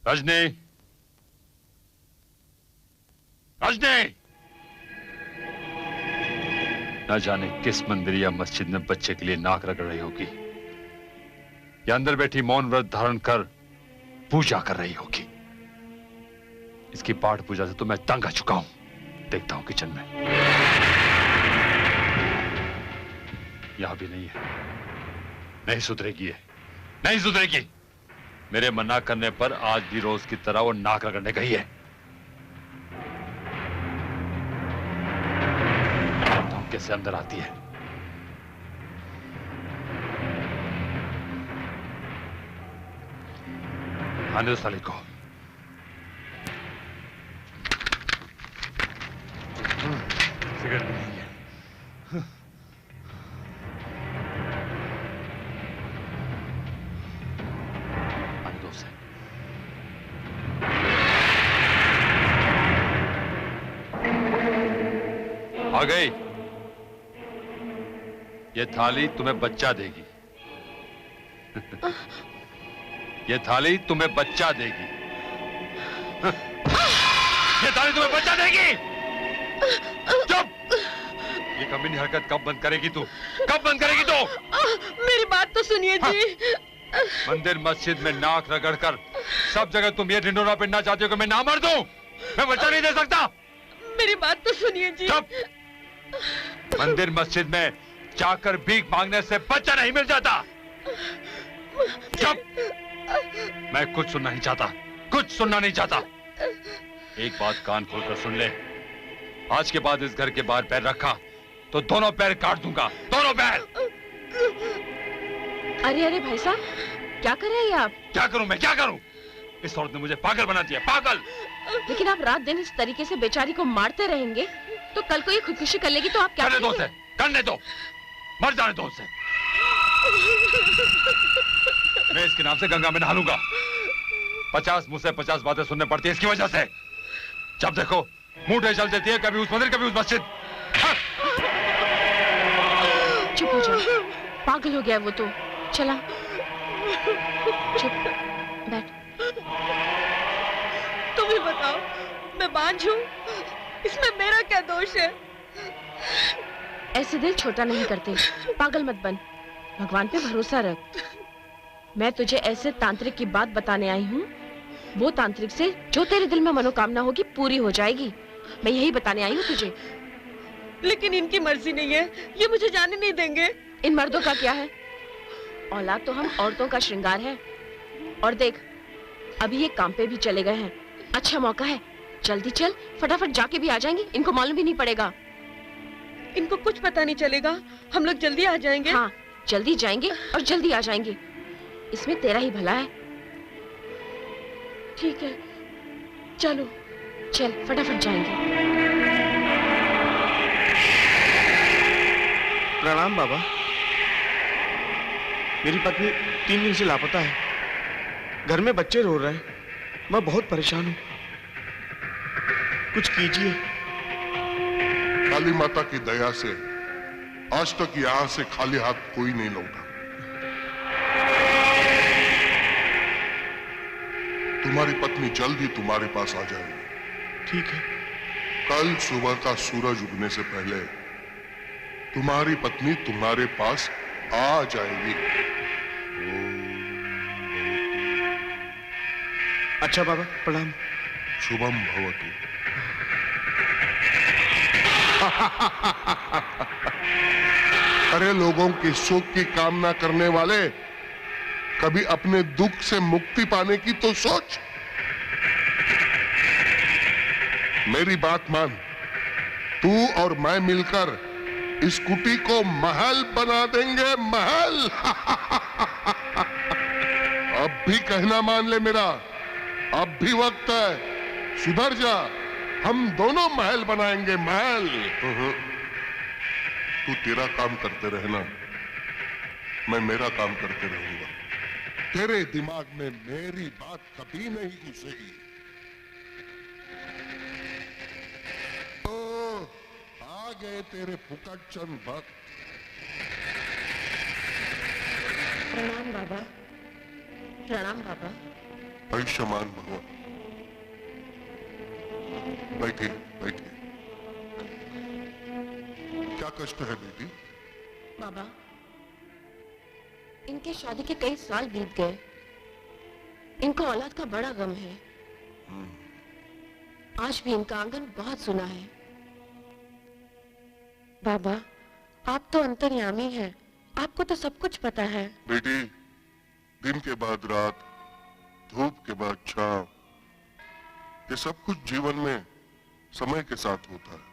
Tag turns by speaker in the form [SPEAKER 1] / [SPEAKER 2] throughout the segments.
[SPEAKER 1] रजनी, रजनी, न जाने किस मंदिर या मस्जिद में बच्चे के लिए नाक रगड़ रही होगी, या अंदर बैठी मौन व्रत धारण कर पूजा कर रही होगी। इसकी पाठ पूजा से तो मैं तंग आ चुका हूं। देखता हूं किचन में। यहां भी नहीं है। नहीं सुधरेगी है, नहीं सुधरेगी। मेरे मना करने पर आज भी रोज की तरह वो नाक रगड़ने गई है। तो कैसे अंदर आती है। आने दो साली को। सिगरेट भी नहीं है। आने दो उसे। आ गई। ये थाली तुम्हें बच्चा देगी। ये थाली तुम्हें बच्चा देगी। ये थाली तुम्हें बच्चा देगी। चुप! ये कमीनी हरकत कब बंद करेगी तू? कब बंद करेगी तू?
[SPEAKER 2] मेरी बात तो सुनिए जी।
[SPEAKER 1] मंदिर मस्जिद में नाक रगड़कर सब जगह तुम ये ढिंढोरा पिटना चाहते हो कि मैं ना मर दूं? मैं बच्चा नहीं दे सकता।
[SPEAKER 2] मेरी बात तो सुनिए जी।
[SPEAKER 1] चुप! मंदिर मस्जिद में जाकर भीख मांगने से बच्चा नहीं मिल जाता। चुप! मैं कुछ सुनना नहीं चाहता, कुछ सुनना नहीं चाहता। एक बात कान खोलकर सुन ले। आज के बाद इस घर के बाहर पैर रखा तो दोनों पैर काट दूंगा, दोनों पैर।
[SPEAKER 2] अरे अरे भाई साहब, क्या कर रहे हैं आप?
[SPEAKER 1] क्या करूं मैं, क्या करूं? इस औरत ने मुझे पागल बना दिया, पागल।
[SPEAKER 2] लेकिन आप रात दिन इस तरीके से बेचारी को मारते रहेंगे तो कल को ये खुदकुशी कर लेगी तो आप क्या
[SPEAKER 1] करने दो
[SPEAKER 2] करेंगे?
[SPEAKER 1] उसे, करने दो, मर जाने दो उसे। मैं इसके नाम से गंगा में नहा लूंगा। 50 मुंह से 50 बातें सुनने पड़ती है इसकी वजह से। जब देखो मुंह चल देती है, कभी उस मंदिर कभी उस मस्जिद।
[SPEAKER 2] चुप हो जाओ, पागल हो गया वो तो। चला, चुप बैठ।
[SPEAKER 3] तुम ही बताओ, मैं बांझ हूँ, इसमें मेरा क्या दोष है?
[SPEAKER 2] ऐसे दिल छोटा नहीं करते, पागल मत बन, भगवान पे भरोसा रख। मैं तुझे ऐसे तांत्रिक की बात बताने आई हूँ, वो तांत्रिक से जो तेरे दिल में मनोकामना होगी पूरी हो जाएगी। मैं यही बताने आई हूँ तुझे।
[SPEAKER 3] लेकिन इनकी मर्जी नहीं है, ये मुझे जाने नहीं देंगे।
[SPEAKER 2] इन मर्दों का क्या है? औलाद तो हम औरतों का श्रृंगार है। और देख, अभी ये काम पे भी चले गए हैं, अच्छा मौका है, जल्दी चल, फटाफट जाके भी आ जाएंगे, इनको मालूम भी नहीं पड़ेगा।
[SPEAKER 3] इनको कुछ पता नहीं चलेगा, हम लोग जल्दी आ जाएंगे।
[SPEAKER 2] हाँ, जल्दी जाएंगे और जल्दी आ जाएंगे, इसमें तेरा ही भला है।
[SPEAKER 3] ठीक है, चलो।
[SPEAKER 2] चल, फटाफट जाएंगे।
[SPEAKER 4] प्रणाम बाबा। मेरी पत्नी 3 दिन से लापता है, घर में बच्चे रो रहे हैं, मैं बहुत परेशान हूँ, कुछ कीजिए।
[SPEAKER 5] काली माता की दया से आज तक यहां से खाली हाथ कोई नहीं लौटा। तुम्हारी पत्नी जल्द ही तुम्हारे पास आ जाएगी।
[SPEAKER 4] ठीक है।
[SPEAKER 5] कल सुबह का सूरज उगने से पहले तुम्हारी पत्नी तुम्हारे पास आ जाएगी।
[SPEAKER 4] अच्छा बाबा, प्रणाम।
[SPEAKER 5] शुभम भवतु। अरे लोगों के सुख की कामना करने वाले, कभी अपने दुख से मुक्ति पाने की तो सोच। मेरी बात मान, तू और मैं मिलकर इस कुटी को महल बना देंगे, महल। अब भी कहना मान ले मेरा, अब भी वक्त है, सुधर जा, हम दोनों महल बनाएंगे, महल। तू तेरा काम करते रहना, मैं मेरा काम करते रहूंगा। तेरे दिमाग में मेरी बात कभी नहीं घुसेगी। आ गए तेरे फुकट चंद भक्त।
[SPEAKER 2] प्रणाम बाबा, प्रणाम बाबा।
[SPEAKER 5] आयुष्मान भव। बैठिए बैठिए। क्या कष्ट है बेटी?
[SPEAKER 2] बाबा, इनके शादी के कई साल बीत गए। इनको औलाद का बड़ा गम है। आज भी इनका आंगन बहुत सुना है। बाबा, आप तो अंतर्यामी हैं। आपको तो सब कुछ पता है।
[SPEAKER 5] बेटी, दिन के बाद रात, धूप के बाद छांव, ये सब कुछ जीवन में समय के साथ होता है।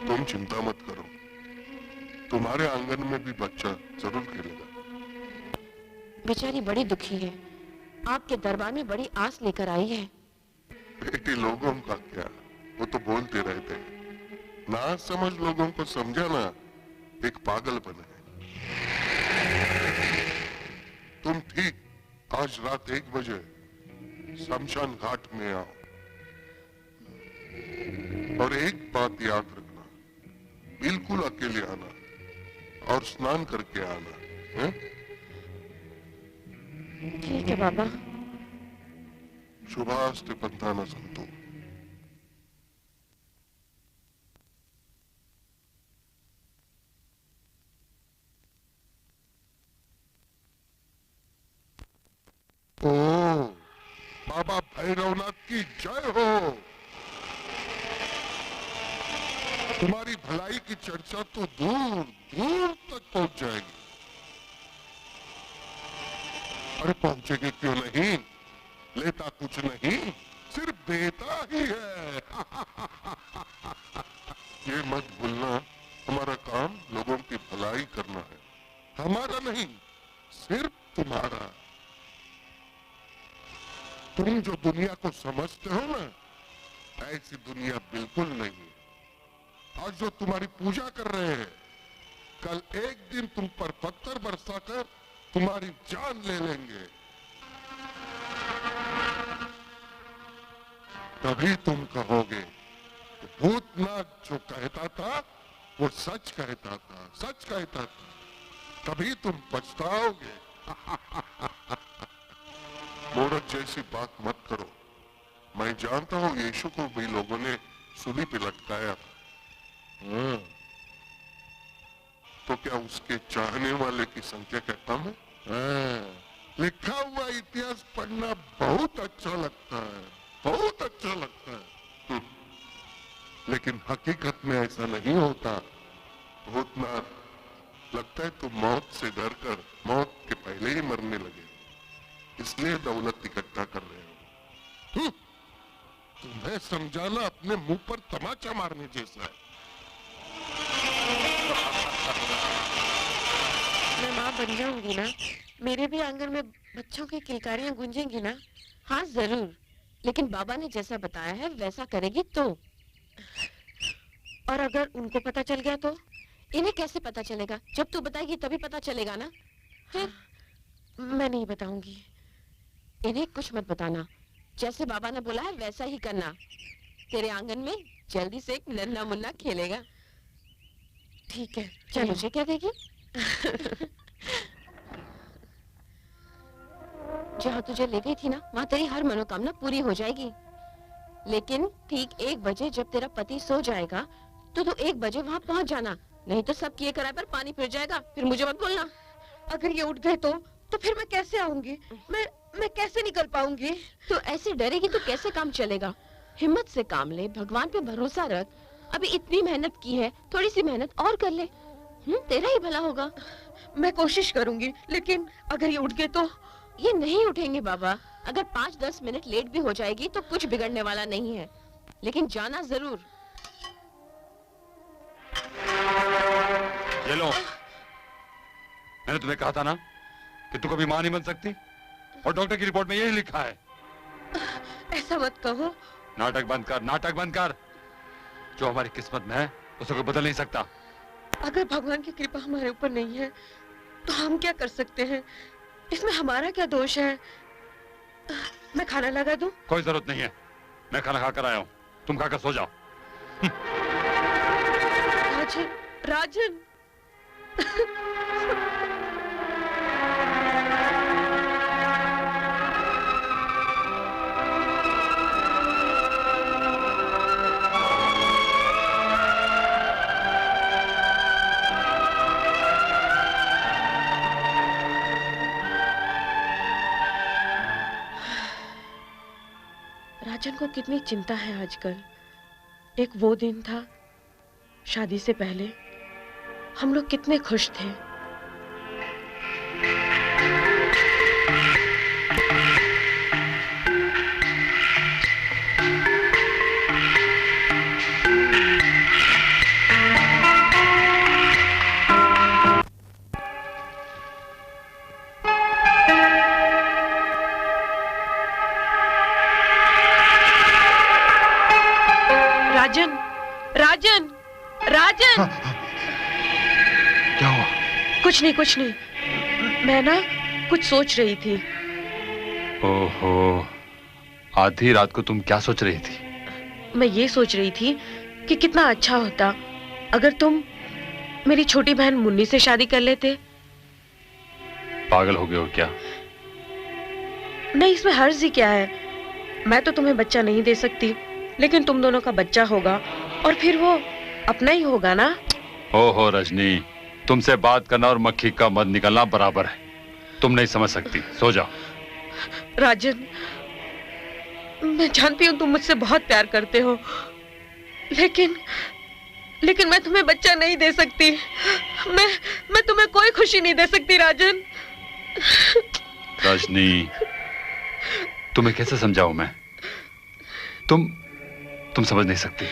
[SPEAKER 5] तुम चिंता मत करो, तुम्हारे आंगन में भी बच्चा जरूर खेलेगा।
[SPEAKER 2] बेचारी बड़ी दुखी है, आपके दरबार में बड़ी आस लेकर आई है।
[SPEAKER 5] बेटी, लोगों का क्या, वो तो बोलते रहते हैं। ना समझ लोगों को समझाना एक पागलपन है। तुम ठीक आज रात 1 बजे शमशान घाट में आओ, और एक बात याद रखना, बिल्कुल अकेले आना और स्नान करके आना है?
[SPEAKER 2] ठीक है बाबा।
[SPEAKER 5] शुभास्ते पंथाना संतो। ओ, बाबा भैरवनाथ की जय हो। तुम्हारी भलाई की चर्चा तो दूर दूर तक पहुंच जाएगी। अरे पहुंचेगी क्यों नहीं? लेता कुछ नहीं, सिर्फ देता ही है। ये मत भूलना, हमारा काम लोगों की भलाई करना है, हमारा नहीं, सिर्फ तुम्हारा। तुम जो दुनिया को समझते हो ना, ऐसी दुनिया बिल्कुल नहीं। आज जो तुम्हारी पूजा कर रहे हैं, कल एक दिन तुम पर पत्थर बरसाकर तुम्हारी जान ले लेंगे। तभी तुम कहोगे भूतनाथ जो कहता था वो सच कहता था, सच कहता था। तभी तुम पछताओगे। मूर्ख जैसी बात मत करो। मैं जानता हूं यीशु को भी लोगों ने सूली पे लटकाया था। तो क्या उसके चाहने वाले की संख्या क्या कम है? लिखा हुआ इतिहास पढ़ना बहुत अच्छा लगता है, बहुत अच्छा लगता है। लेकिन हकीकत में ऐसा नहीं होता। भूतनाथ लगता है तुम मौत से डर कर मौत के पहले ही मरने लगे, इसलिए दौलत इकट्ठा कर रहे हो। तुम्हें समझाना अपने मुंह पर तमाचा मारने जैसा है।
[SPEAKER 2] मैं माँ बन जाऊंगी ना, मेरे भी आंगन में बच्चों की किलकारियां गूंजेंगी ना? हाँ जरूर, लेकिन बाबा ने जैसा बताया है वैसा करेगी तो। और अगर उनको पता चल गया तो? इन्हें कैसे पता चलेगा? जब तू बताएगी तभी पता चलेगा ना। फिर मैं नहीं बताऊंगी। इन्हें कुछ मत बताना, जैसे बाबा ने बोला है वैसा ही करना। तेरे आंगन में जल्दी से एक नन्हा मुन्ना खेलेगा। ठीक है, चल। मुझे क्या देगी? जहाँ तुझे ले गई थी ना, वहाँ तेरी हर मनोकामना पूरी हो जाएगी। लेकिन ठीक 1 बजे जब तेरा पति सो जाएगा तो तू 1 बजे वहाँ पहुँच जाना, नहीं तो सब किए कराए पर पानी फिर जाएगा। फिर मुझे मत बोलना।
[SPEAKER 3] अगर ये उठ गए तो फिर मैं कैसे आऊंगी? मैं कैसे निकल पाऊंगी?
[SPEAKER 2] तो ऐसे डरेगी तो कैसे काम चलेगा? हिम्मत से काम ले, भगवान पे भरोसा रख। अभी इतनी मेहनत की है, थोड़ी सी मेहनत और कर ले, तेरा ही भला होगा।
[SPEAKER 3] मैं कोशिश करूंगी, लेकिन अगर ये उठ गए तो?
[SPEAKER 2] ये नहीं उठेंगे बाबा। अगर 5-10 मिनट लेट भी हो जाएगी तो कुछ बिगड़ने वाला नहीं है, लेकिन जाना जरूर।
[SPEAKER 1] ये लो, मैंने तुम्हें कहा था ना कि तू कभी मां नहीं बन सकती, और डॉक्टर की रिपोर्ट में यही लिखा है।
[SPEAKER 3] ऐसा मत कहो।
[SPEAKER 1] नाटक बंद कर, नाटक बंद कर। जो हमारी किस्मत में है उसे कोई बदल नहीं सकता।
[SPEAKER 3] अगर भगवान की कृपा हमारे ऊपर नहीं है तो हम क्या कर सकते हैं? इसमें हमारा क्या दोष है? मैं खाना लगा दूं?
[SPEAKER 1] कोई जरूरत नहीं है, मैं खाना खाकर आया हूँ, तुम खाकर सो जाओ।
[SPEAKER 3] राजन, राजन। राजन को कितनी चिंता है आजकल। एक वो दिन था शादी से पहले, हम लोग कितने खुश थे। राजन, राजन, राजन!
[SPEAKER 1] क्या हुआ?
[SPEAKER 3] कुछ नहीं, कुछ नहीं। मैं ना कुछ सोच रही थी।
[SPEAKER 1] ओहो, आधी रात को तुम क्या सोच रही थी?
[SPEAKER 3] मैं ये सोच रही थी कि कितना अच्छा होता अगर तुम मेरी छोटी बहन मुन्नी से शादी कर लेते।
[SPEAKER 1] पागल हो गए हो क्या?
[SPEAKER 3] नहीं, इसमें हर्ज ही क्या है। मैं तो तुम्हें बच्चा नहीं दे सकती, लेकिन तुम दोनों का बच्चा होगा और फिर वो अपना ही होगा ना।
[SPEAKER 1] ओहो रजनी, तुमसे बात करना और मक्खी का मध निकलना बराबर है। तुम नहीं समझ सकती। सो जाओ।
[SPEAKER 3] राजन, मैं जानती हूँ तुम मुझसे बहुत प्यार करते हो, लेकिन मैं तुम्हें बच्चा नहीं दे सकती। मैं तुम्हें कोई खुशी नहीं दे सकती राजन।
[SPEAKER 1] रजनी, तुम्हें कैसे समझाऊं मैं? तुम समझ नहीं सकती।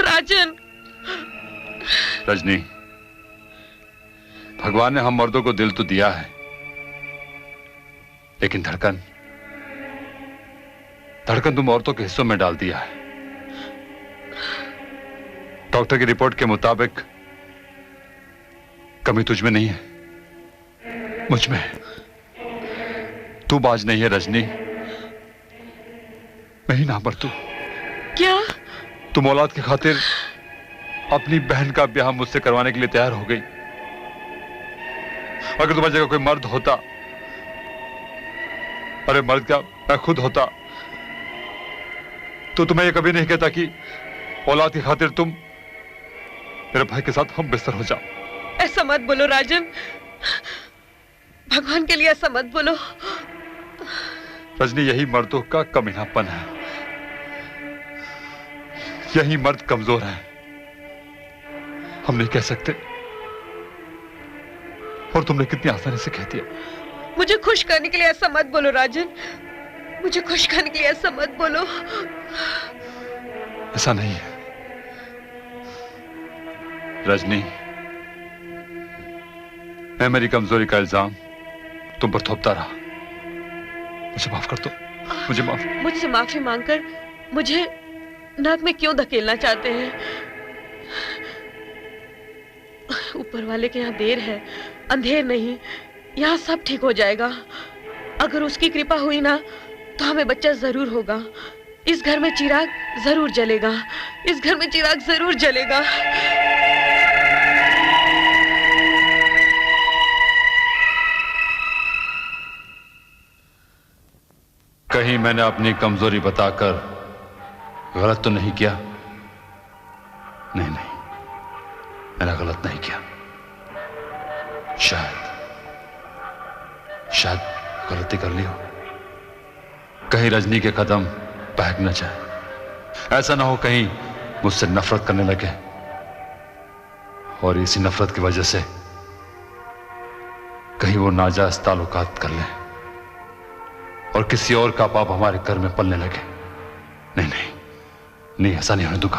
[SPEAKER 3] राजन।
[SPEAKER 1] रजनी, भगवान ने हम मर्दों को दिल तो दिया है, लेकिन धड़कन तुम औरतों के हिस्सों में डाल दिया है। डॉक्टर की रिपोर्ट के मुताबिक कमी तुझ में नहीं है, मुझ में है। तू बाज नहीं है रजनी, मैं ही ना मर तू।
[SPEAKER 3] क्या?
[SPEAKER 1] तुम औलाद की खातिर अपनी बहन का ब्याह मुझसे करवाने के लिए तैयार हो गई। अगर तुम्हारी जगह कोई मर्द होता, अरे मर्द क्या, मैं खुद होता, तो तुम्हें यह कभी नहीं कहता कि औलाद की खातिर तुम मेरे भाई के साथ हम बिस्तर हो जाओ।
[SPEAKER 3] ऐसा मत बोलो राजन, भगवान के लिए ऐसा मत बोलो।
[SPEAKER 1] रजनी, यही मर्दों का कमीनापन है। यही मर्द कमजोर है, हम नहीं कह सकते, और तुमने कितनी आसानी से कह दिया।
[SPEAKER 3] मुझे खुश करने के लिए ऐसा मत बोलो राजन, मुझे खुश करने के लिए ऐसा मत बोलो।
[SPEAKER 1] ऐसा नहीं है रजनी, मैं मेरी कमजोरी का इल्जाम तुम पर थोपता रहा। मुझे माफ कर दो, मुझे माफ।
[SPEAKER 3] मुझसे माफी मांगकर मुझे नाक में क्यों धकेलना चाहते हैं? ऊपर वाले के यहाँ देर है, अंधेर नहीं। यहाँ सब ठीक हो जाएगा। अगर उसकी कृपा हुई ना, तो हमें बच्चा जरूर होगा। इस घर में चिराग जरूर जलेगा, इस घर में चिराग जरूर जलेगा।
[SPEAKER 1] कहीं मैंने अपनी कमजोरी बताकर गलत तो नहीं किया? नहीं, मैंने गलत नहीं किया। शायद गलती कर ली हो। कहीं रजनी के कदम बहक न जाए। ऐसा ना हो कहीं मुझसे नफरत करने लगे और इसी नफरत की वजह से कहीं वो नाजायज ताल्लुकात कर ले और किसी और का पाप हमारे घर में पलने लगे। नहीं, ऐसा नहीं होने दूंगा,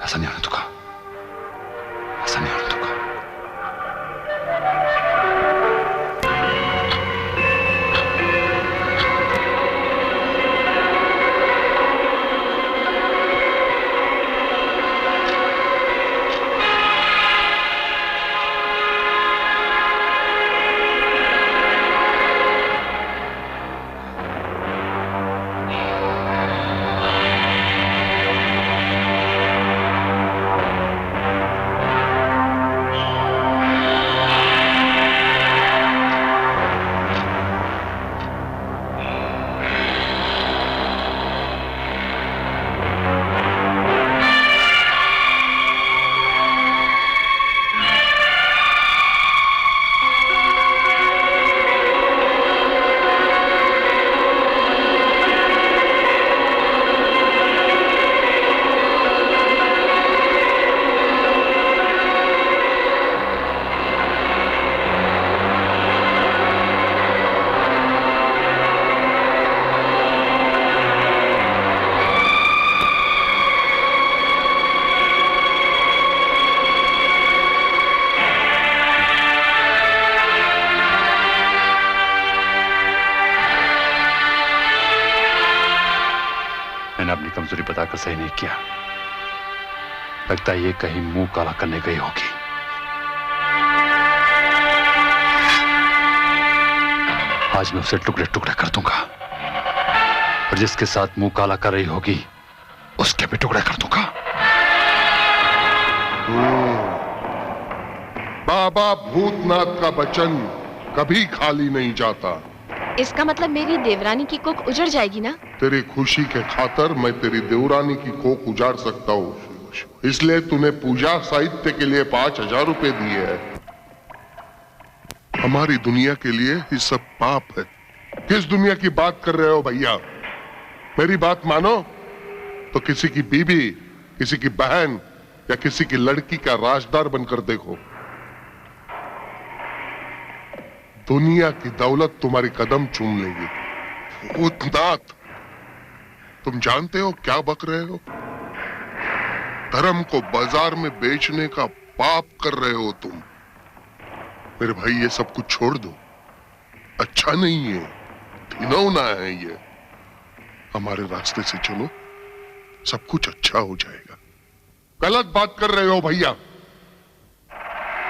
[SPEAKER 1] ऐसा नहीं होने दूंगा, ऐसा नहीं होने दूंगा। मैंने अपनी कमजोरी बताकर सही नहीं किया। लगता है ये कहीं मुंह काला करने गई होगी। आज मैं उसे टुकड़े टुकड़े कर दूंगा और जिसके साथ मुंह काला कर रही होगी उसके भी टुकड़े कर दूंगा।
[SPEAKER 5] बाबा भूतनाथ का वचन कभी खाली नहीं जाता।
[SPEAKER 2] इसका मतलब मेरी देवरानी की कोख उजड़ जाएगी ना?
[SPEAKER 5] तेरी खुशी के खातर मैं तेरी देवरानी की कोख उजाड़ सकता हूँ, इसलिए तूने पूजा साहित्य के लिए 5,000 रुपए दिए हैं। हमारी दुनिया के लिए ये सब पाप है। किस दुनिया की बात कर रहे हो भैया? मेरी बात मानो तो किसी की बीवी, किसी की बहन या किसी की लड़की का राजदार बनकर देखो। दुनिया की दौलत तुम्हारी कदम चूम लेगी। भूतनाथ, तुम जानते हो क्या बक रहे हो? धर्म को बाजार में बेचने का पाप कर रहे हो तुम। मेरे भाई ये सब कुछ छोड़ दो, अच्छा नहीं है, घिनौना है ये। हमारे रास्ते से चलो, सब कुछ अच्छा हो जाएगा। गलत बात कर रहे हो भैया,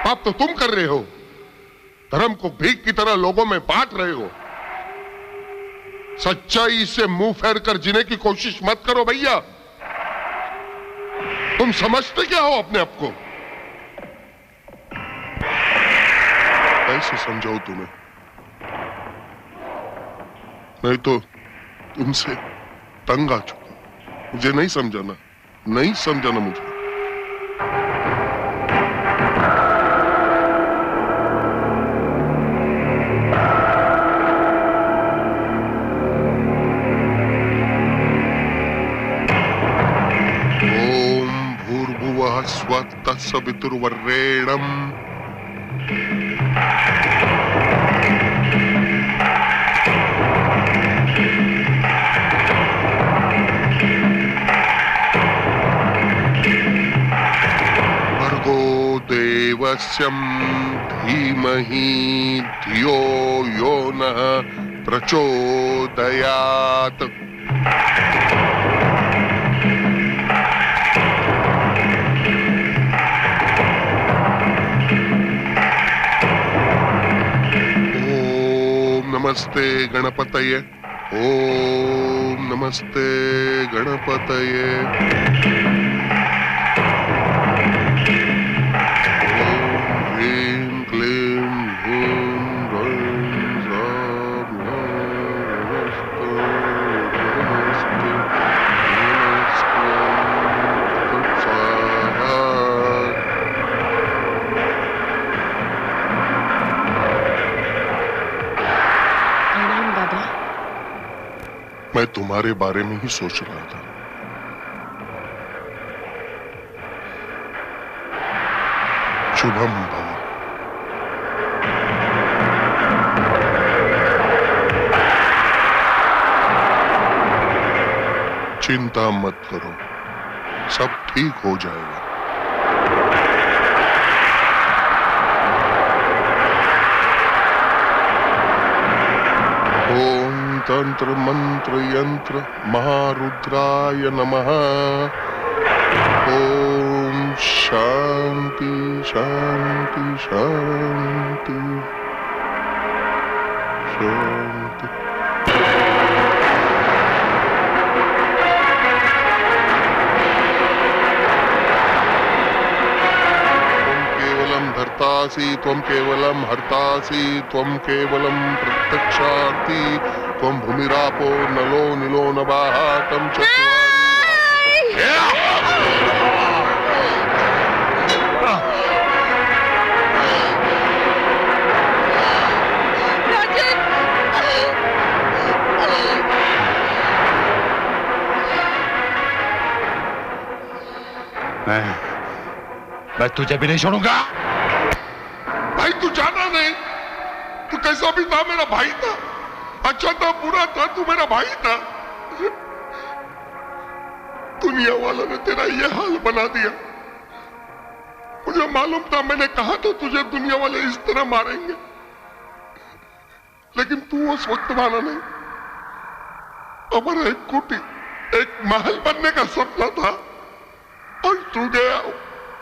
[SPEAKER 5] पाप तो तुम कर रहे हो। धर्म को भीख की तरह लोगों में बांट रहे हो। सच्चाई से मुंह फेर कर जीने की कोशिश मत करो भैया। तुम समझते क्या हो अपने आप को? कैसे समझाऊं तुम्हें? मैं तो तुमसे तंग आ चुका। मुझे नहीं समझाना, नहीं समझाना मुझे। स्वतः सवितुर्वरेण्यं भर्गो देवस्य धीमहि धियो यो नः प्रचोदयात्। नमस्ते गणपतये, ओम नमस्ते गणपतये। ओम ह्रीं क्लीं हूं ह्रौं ह्रां नमस्ते नमस्ते स्वाहा। मैं तुम्हारे बारे में ही सोच रहा था। शुभम भव। चिंता मत करो, सब ठीक हो जाएगा। ओम तंत्र मंत्र यंत्र महारुद्राय नमः। ओम शांति शांति शांति शांति। त्वं केवलं हर्तासि, त्वं केवलं प्रत्यक्षार्थी, त्वं भूमिरापो नलो नीलो नभः तं चत्वारि।
[SPEAKER 1] मैं तुझे भी नहीं छोड़ूंगा।
[SPEAKER 5] भाई तू जाना नहीं, तू कैसा भी था मेरा भाई था, अच्छा था बुरा था, तू मेरा भाई था। दुनिया वालों ने तेरा ये हाल बना दिया। मुझे मालूम था, मैंने कहा तो तुझे दुनिया वाले इस तरह मारेंगे, लेकिन तू उस वक्त माना नहीं। हमारा एक महल बनने का सपना था और तू गया,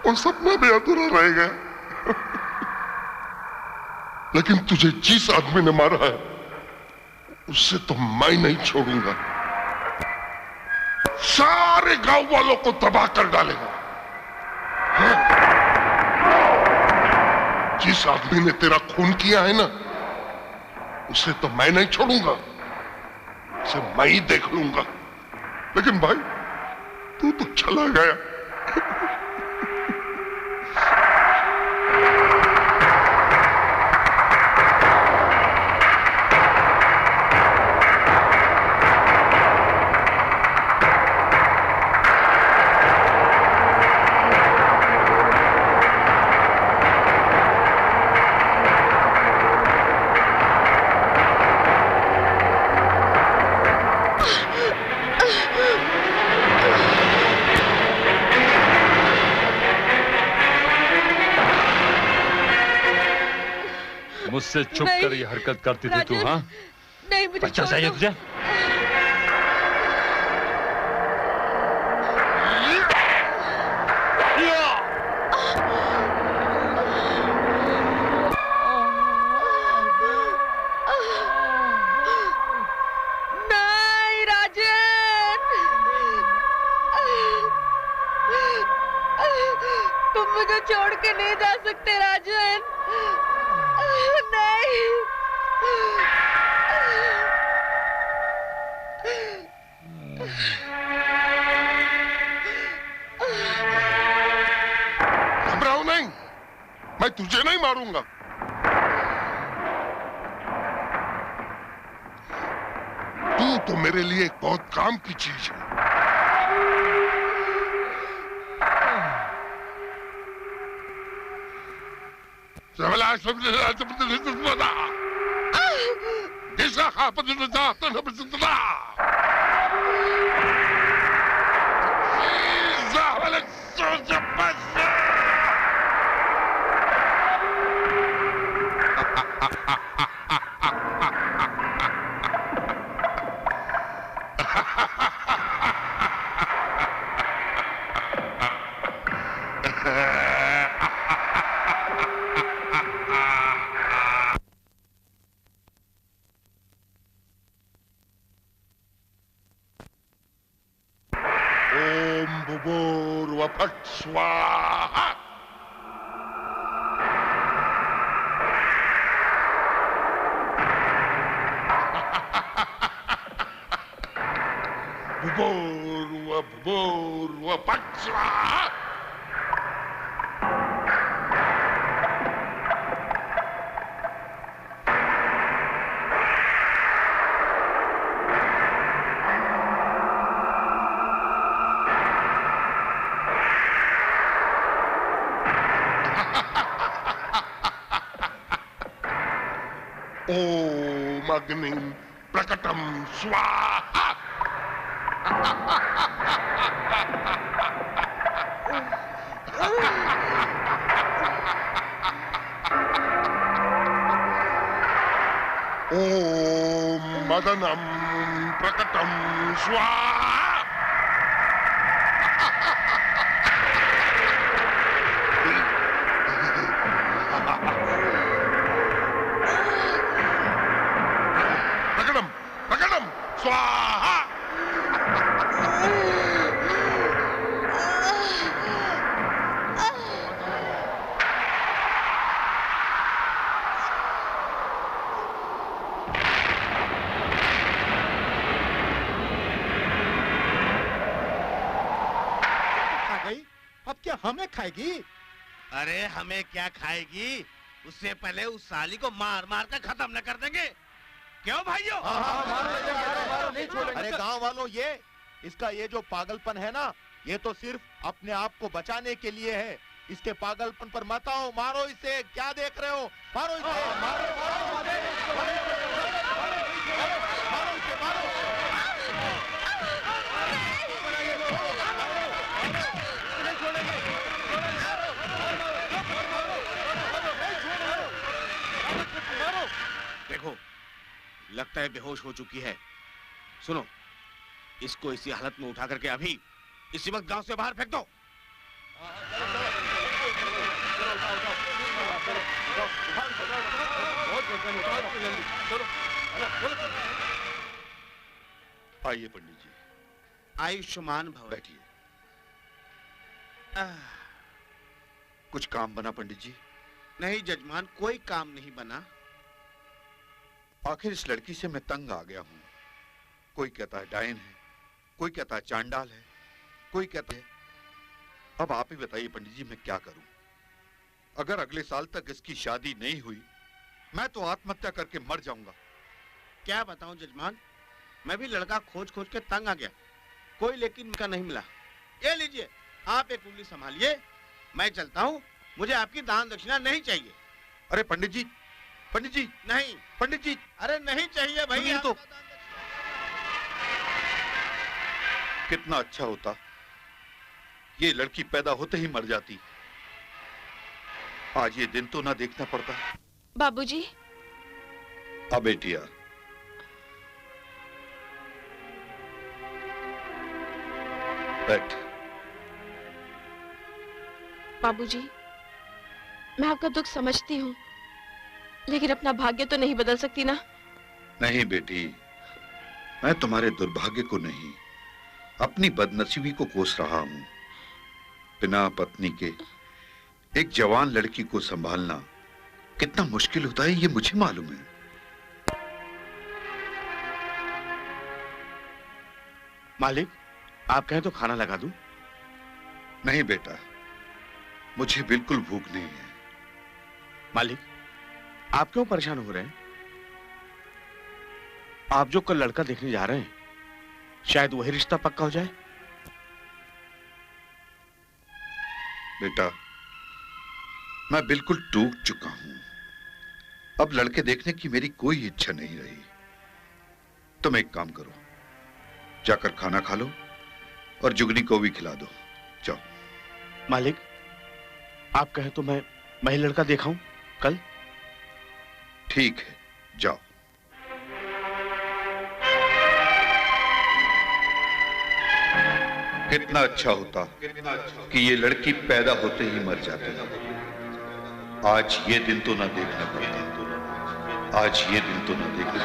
[SPEAKER 5] वो सपना भी अधूरा रह गया। लेकिन तुझे जिस आदमी ने मारा है उससे तो मैं नहीं छोड़ूंगा, सारे गांव वालों को तबाह कर डालेगा। हाँ। जिस आदमी ने तेरा खून किया है ना, उसे तो मैं नहीं छोड़ूंगा, उसे मैं ही देख लूंगा। लेकिन भाई तू तो चला गया।
[SPEAKER 1] मुझसे छुप कर ये हरकत करती थी तू? हाँ,
[SPEAKER 3] नहीं, मुझे
[SPEAKER 1] बच्चा चाहिए तुझे?
[SPEAKER 3] नहीं राजन, तुम मुझे छोड़ के नहीं जा सकते राजन। नहीं।
[SPEAKER 5] घबराओ नहीं, मैं तुझे नहीं मारूंगा। तू तो मेरे लिए एक बहुत काम की चीज है। स्वाहा। भूर्भुवः फट् स्वाहा। ओम अग्नि प्रकटम स्वाहा। ओम मदनम प्रकटम स्वाहा। स्वाहा।
[SPEAKER 6] खा गई, अब क्या हमें खाएगी?
[SPEAKER 7] अरे हमें क्या खाएगी, उससे पहले उस साली को मार मार कर खत्म न कर देंगे। क्यों भाइयों?
[SPEAKER 6] अरे गांव वालों, ये इसका ये जो पागलपन है ना, ये तो सिर्फ अपने आप को बचाने के लिए है। इसके पागलपन पर मत आओ, मारो इसे। क्या देख रहे हो? मारो इसे, मारो इसे, मारो।
[SPEAKER 7] देखो, लगता है बेहोश हो चुकी है। सुनो, इसको इसी हालत में उठा करके अभी इसी वक्त गांव से बाहर फेंक दो।
[SPEAKER 5] आइए पंडित जी।
[SPEAKER 7] आयुष्मान भव।
[SPEAKER 5] बैठिए। कुछ काम बना पंडित जी?
[SPEAKER 7] नहीं जजमान, कोई काम नहीं बना।
[SPEAKER 5] आखिर इस लड़की से मैं तंग आ गया हूं। कोई कहता है डायन है, कोई कहता है चांडाल है, कोई कहता है। अब आप ही बताइए पंडित जी, मैं क्या करूं? अगर अगले साल तक इसकी शादी नहीं हुई, मैं तो आत्महत्या करके मर जाऊंगा।
[SPEAKER 7] क्या बताऊं जजमान, मैं भी लड़का खोज खोज के तंग आ गया, कोई लेकिन उनका नहीं मिला। ये लीजिए, आप एक उंगली संभालिए, मैं चलता हूँ। मुझे आपकी दान दक्षिणा नहीं चाहिए।
[SPEAKER 5] अरे पंडित जी, पंडित जी,
[SPEAKER 7] नहीं
[SPEAKER 5] पंडित जी,
[SPEAKER 7] अरे नहीं चाहिए भैया।
[SPEAKER 5] तो कितना अच्छा होता ये लड़की पैदा होते ही मर जाती। आज ये दिन तो ना देखना पड़ता।
[SPEAKER 2] बाबूजी।
[SPEAKER 5] अब बेटिया, बैठ।
[SPEAKER 2] बाबूजी, मैं आपका दुख समझती हूँ, लेकिन अपना भाग्य तो नहीं बदल सकती ना।
[SPEAKER 5] नहीं बेटी, मैं तुम्हारे दुर्भाग्य को नहीं, अपनी बदनसीबी को कोस रहा हूं। बिना पत्नी के एक जवान लड़की को संभालना कितना मुश्किल होता है, ये मुझे मालूम है।
[SPEAKER 7] मालिक, आप कहें तो खाना लगा दूं?
[SPEAKER 5] नहीं बेटा, मुझे बिल्कुल भूख नहीं है।
[SPEAKER 7] मालिक, आप क्यों परेशान हो रहे हैं? आप जो कल लड़का देखने जा रहे हैं, शायद वही रिश्ता पक्का हो जाए।
[SPEAKER 5] बेटा, मैं बिल्कुल टूट चुका हूं। अब लड़के देखने की मेरी कोई इच्छा नहीं रही। तुम एक काम करो, जाकर खाना खा लो और जुगनी को भी खिला दो। जाओ।
[SPEAKER 7] मालिक, आप कहें तो मैं ही लड़का दिखाऊं कल?
[SPEAKER 5] ठीक है, जाओ। कितना अच्छा होता कि ये लड़की पैदा होते ही मर जाती। आज ये दिन तो ना देखना पड़ता। आज ये दिन तो ना देखना।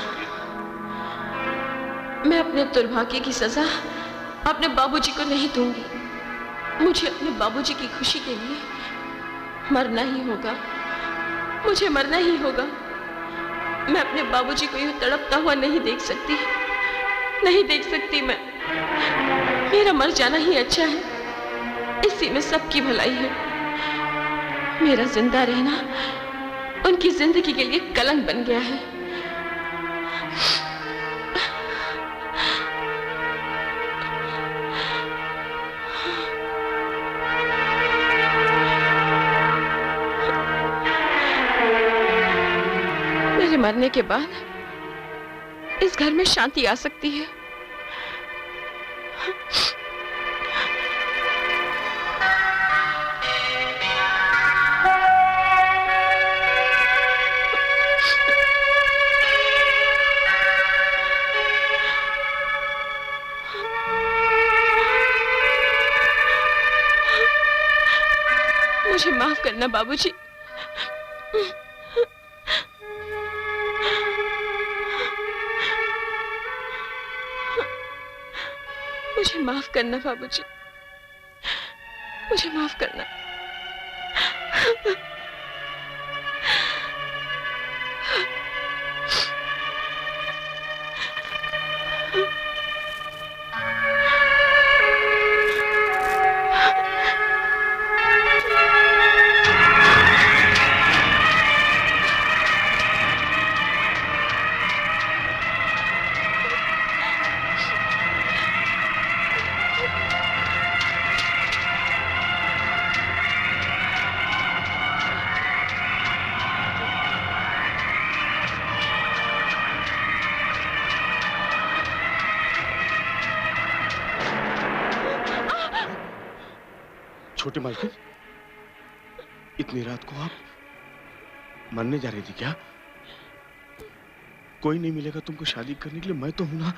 [SPEAKER 2] मैं अपने दुर्भाग्य की सजा अपने बाबूजी को नहीं दूंगी। मुझे अपने बाबूजी की खुशी के लिए मरना ही होगा। मुझे मरना ही होगा। मैं अपने बाबूजी को यूं तड़पता हुआ नहीं देख सकती, नहीं देख सकती। मैं मेरा मर जाना ही अच्छा है, इसी में सबकी भलाई है। मेरा जिंदा रहना उनकी जिंदगी के लिए कलंक बन गया है। मेरे मरने के बाद इस घर में शांति आ सकती है। मुझे माफ करना बाबूजी। मुझे माफ करना बाबूजी, मुझे माफ करना।
[SPEAKER 7] छोटे मालकिन, इतनी रात को आप मरने जा रही थी क्या? कोई नहीं मिलेगा तुमको शादी करने के लिए? मैं तो हूं ना।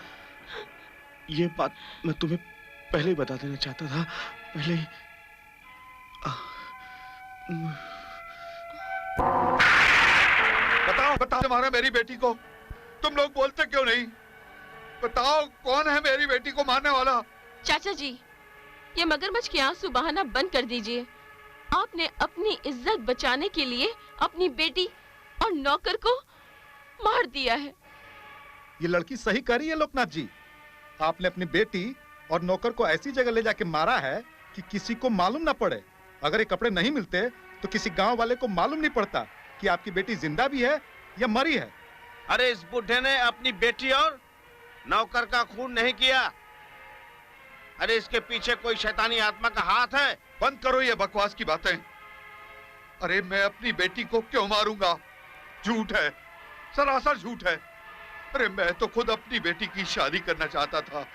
[SPEAKER 4] ये बात मैं तुम्हें पहले ही बता देना चाहता था, पहले ही।
[SPEAKER 1] बताओ तुम्हारा मेरी बेटी को, तुम लोग बोलते क्यों नहीं? बताओ कौन है मेरी बेटी को मारने वाला?
[SPEAKER 2] चाचा जी, ये मगरमच्छ के आंसू बहाना बंद कर दीजिए। आपने अपनी इज्जत बचाने के लिए अपनी बेटी और नौकर को मार दिया है।
[SPEAKER 6] ये लड़की सही कह रही है लोकनाथ जी। आपने अपनी बेटी और नौकर को ऐसी जगह ले जाके मारा है कि किसी को मालूम ना पड़े। अगर ये कपड़े नहीं मिलते तो किसी गांव वाले को मालूम नहीं पड़ता कि आपकी बेटी जिंदा भी है या मरी है।
[SPEAKER 7] अरे इस बुढ़े ने अपनी बेटी और नौकर का खून नहीं किया। अरे इसके पीछे कोई शैतानी आत्मा का हाथ है।
[SPEAKER 1] बंद करो ये बकवास की बातें। अरे मैं अपनी बेटी को क्यों मारूंगा? झूठ है, सरासर झूठ है। अरे मैं तो खुद अपनी बेटी की शादी करना चाहता था।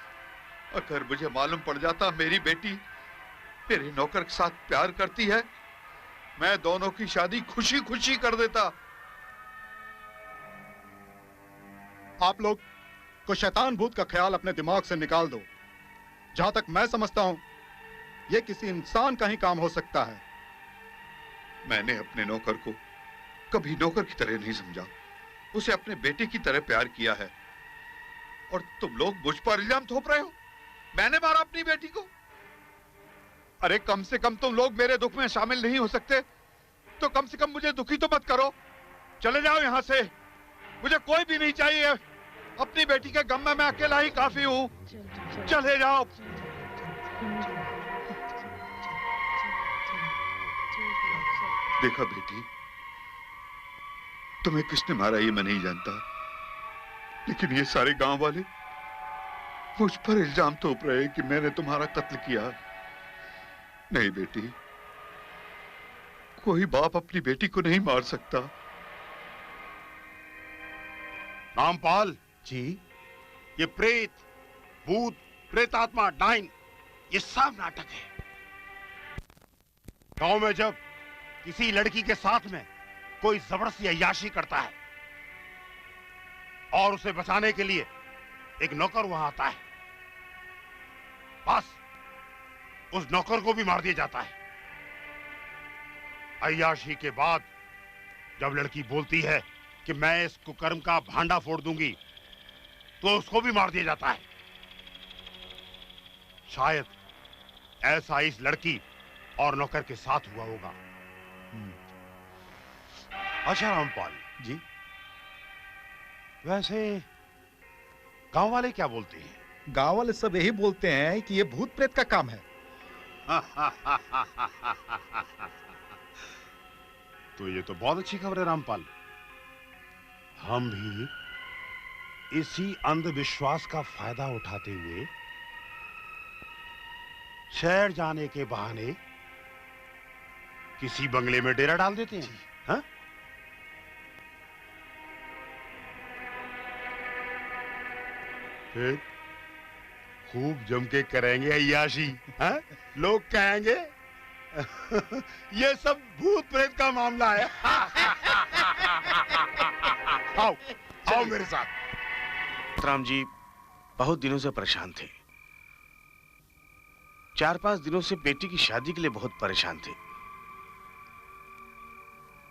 [SPEAKER 1] अगर मुझे मालूम पड़ जाता मेरी बेटी मेरे नौकर के साथ प्यार करती है, मैं दोनों की शादी खुशी खुशी कर देता।
[SPEAKER 6] आप लोग को शैतान भूत का ख्याल अपने दिमाग से निकाल दो। जहां तक मैं समझता हूं, यह किसी इंसान का ही काम हो सकता है।
[SPEAKER 1] मैंने अपने नौकर को कभी नौकर की तरह नहीं समझा, उसे अपने बेटे की तरह प्यार किया है। और तुम लोग मुझ पर इल्जाम थोप रहे हो, मैंने मारा अपनी बेटी को। अरे कम से कम तुम लोग मेरे दुख में शामिल नहीं हो सकते तो कम से कम मुझे दुखी तो मत करो। चले जाओ यहां से, मुझे कोई भी नहीं चाहिए। अपनी बेटी के गम में मैं अकेला ही काफी हूं। चले जाओ। देखा बेटी, तुम्हें किसने मारा ये मैं नहीं जानता, लेकिन ये सारे गांव वाले मुझ पर इल्जाम थोप रहे कि मैंने तुम्हारा कत्ल किया। नहीं बेटी, कोई बाप अपनी बेटी को नहीं मार सकता।
[SPEAKER 7] रामपाल
[SPEAKER 6] जी,
[SPEAKER 7] ये प्रेत, भूत, प्रेतात्मा, डाइन, ये सब नाटक है। गांव में जब किसी लड़की के साथ में कोई जबरदस्ती अय्याशी करता है और उसे बचाने के लिए एक नौकर वहां आता है, बस उस नौकर को भी मार दिया जाता है। अय्याशी के बाद जब लड़की बोलती है कि मैं इस कुकर्म का भांडा फोड़ दूंगी, तो उसको भी मार दिया जाता है। शायद ऐसा इस लड़की और नौकर के साथ हुआ होगा। अच्छा रामपाल
[SPEAKER 6] जी,
[SPEAKER 7] वैसे गांव वाले क्या बोलते हैं?
[SPEAKER 6] गांव वाले सब यही बोलते हैं कि ये भूत प्रेत का काम है।
[SPEAKER 7] तो ये तो बहुत अच्छी खबर है रामपाल। हम भी इसी अंधविश्वास का फायदा उठाते हुए शहर जाने के बहाने किसी बंगले में डेरा डाल देते हैं। हाँ? फिर खूब जम के करेंगे अय्याशी। हाँ? लोग कहेंगे ये सब भूत प्रेत का मामला है। आओ आओ मेरे साथ। राम जी बहुत दिनों से परेशान थे। 4-5 दिनों से बेटी की शादी के लिए बहुत परेशान थे।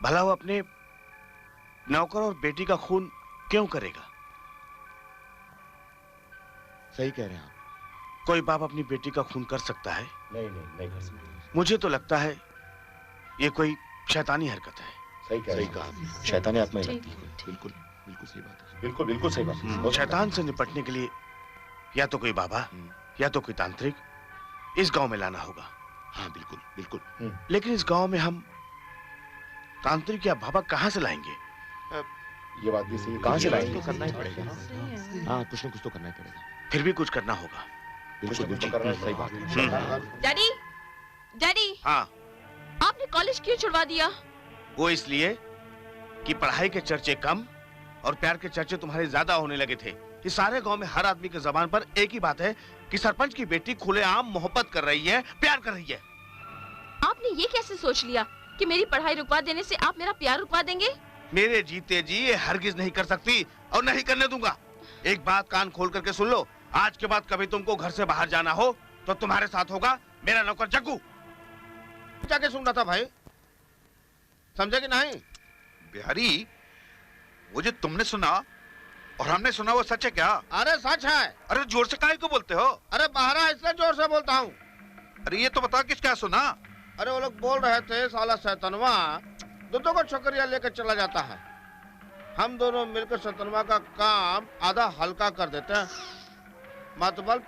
[SPEAKER 7] भला वो अपने नौकर और बेटी का खून क्यों करेगा?
[SPEAKER 4] सही कह रहे हैं आप।
[SPEAKER 7] कोई बाप अपनी बेटी का खून कर सकता है?
[SPEAKER 4] नहीं कर सकते।
[SPEAKER 7] मुझे तो लगता है ये कोई शैतानी हरकत है।
[SPEAKER 4] सही कहा। शैतानी आत्मा ही लगती है। बिल्कुल बिल्कुल सही बात है। बिल्कुल सही बात।
[SPEAKER 7] शैतान से निपटने के लिए या तो कोई बाबा या तो कोई तांत्रिक इस गांव में लाना होगा।
[SPEAKER 5] हाँ बिल्कुल।
[SPEAKER 7] लेकिन इस गांव में हम तांत्रिक या बाबा कहाँ से लाएंगे?
[SPEAKER 4] ये बात भी सही है। कहाँ से लाएंगे? तो करना ही पड़ेगा। हाँ, कुछ न कुछ तो करना ही पड़ेगा।
[SPEAKER 7] फिर भी कुछ करना होगा।
[SPEAKER 4] बिल्कुल सही बात है।
[SPEAKER 2] डैडी, डैडी,
[SPEAKER 7] हाँ,
[SPEAKER 2] आपने कॉलेज क्यों छुड़वा दिया?
[SPEAKER 7] वो इसलिए कि पढ़ाई के चर्चे कम और प्यार के चर्चे तुम्हारे ज्यादा होने लगे थे। इस सारे गांव में हर आदमी के जबान पर एक ही बात है कि सरपंच की बेटी खुलेआम मोहब्बत कर रही है, प्यार कर रही है।
[SPEAKER 2] आपने ये कैसे सोच लिया कि मेरी पढ़ाई रुकवा देने से आप मेरा प्यार रुकवा देंगे?
[SPEAKER 7] मेरे जीते जी ये हरगिज नहीं कर सकती और नहीं करने दूंगा। एक बात कान खोल करके सुन लो, आज के बाद कभी तुमको घर से बाहर जाना हो तो तुम्हारे साथ होगा मेरा नौकर जग्गू। जाके सुन रहा था भाई, समझे कि नहीं?
[SPEAKER 8] बिहारी, वो जो तुमने सुना और हमने सुना वो सच है क्या?
[SPEAKER 7] अरे सच है।
[SPEAKER 8] अरे जोर से काहे को बोलते हो?
[SPEAKER 7] अरे बाहर इसलिए जोर से बोलता हूँ।
[SPEAKER 8] अरे ये तो बता किस क्या सुना?
[SPEAKER 7] अरे वो लोग बोल रहे थे साला शैतानवा दोनों को छोकरिया लेकर चला जाता है, हम दोनों मिलकर शैतानवा का काम आधा हल्का कर देते हैं, मतलब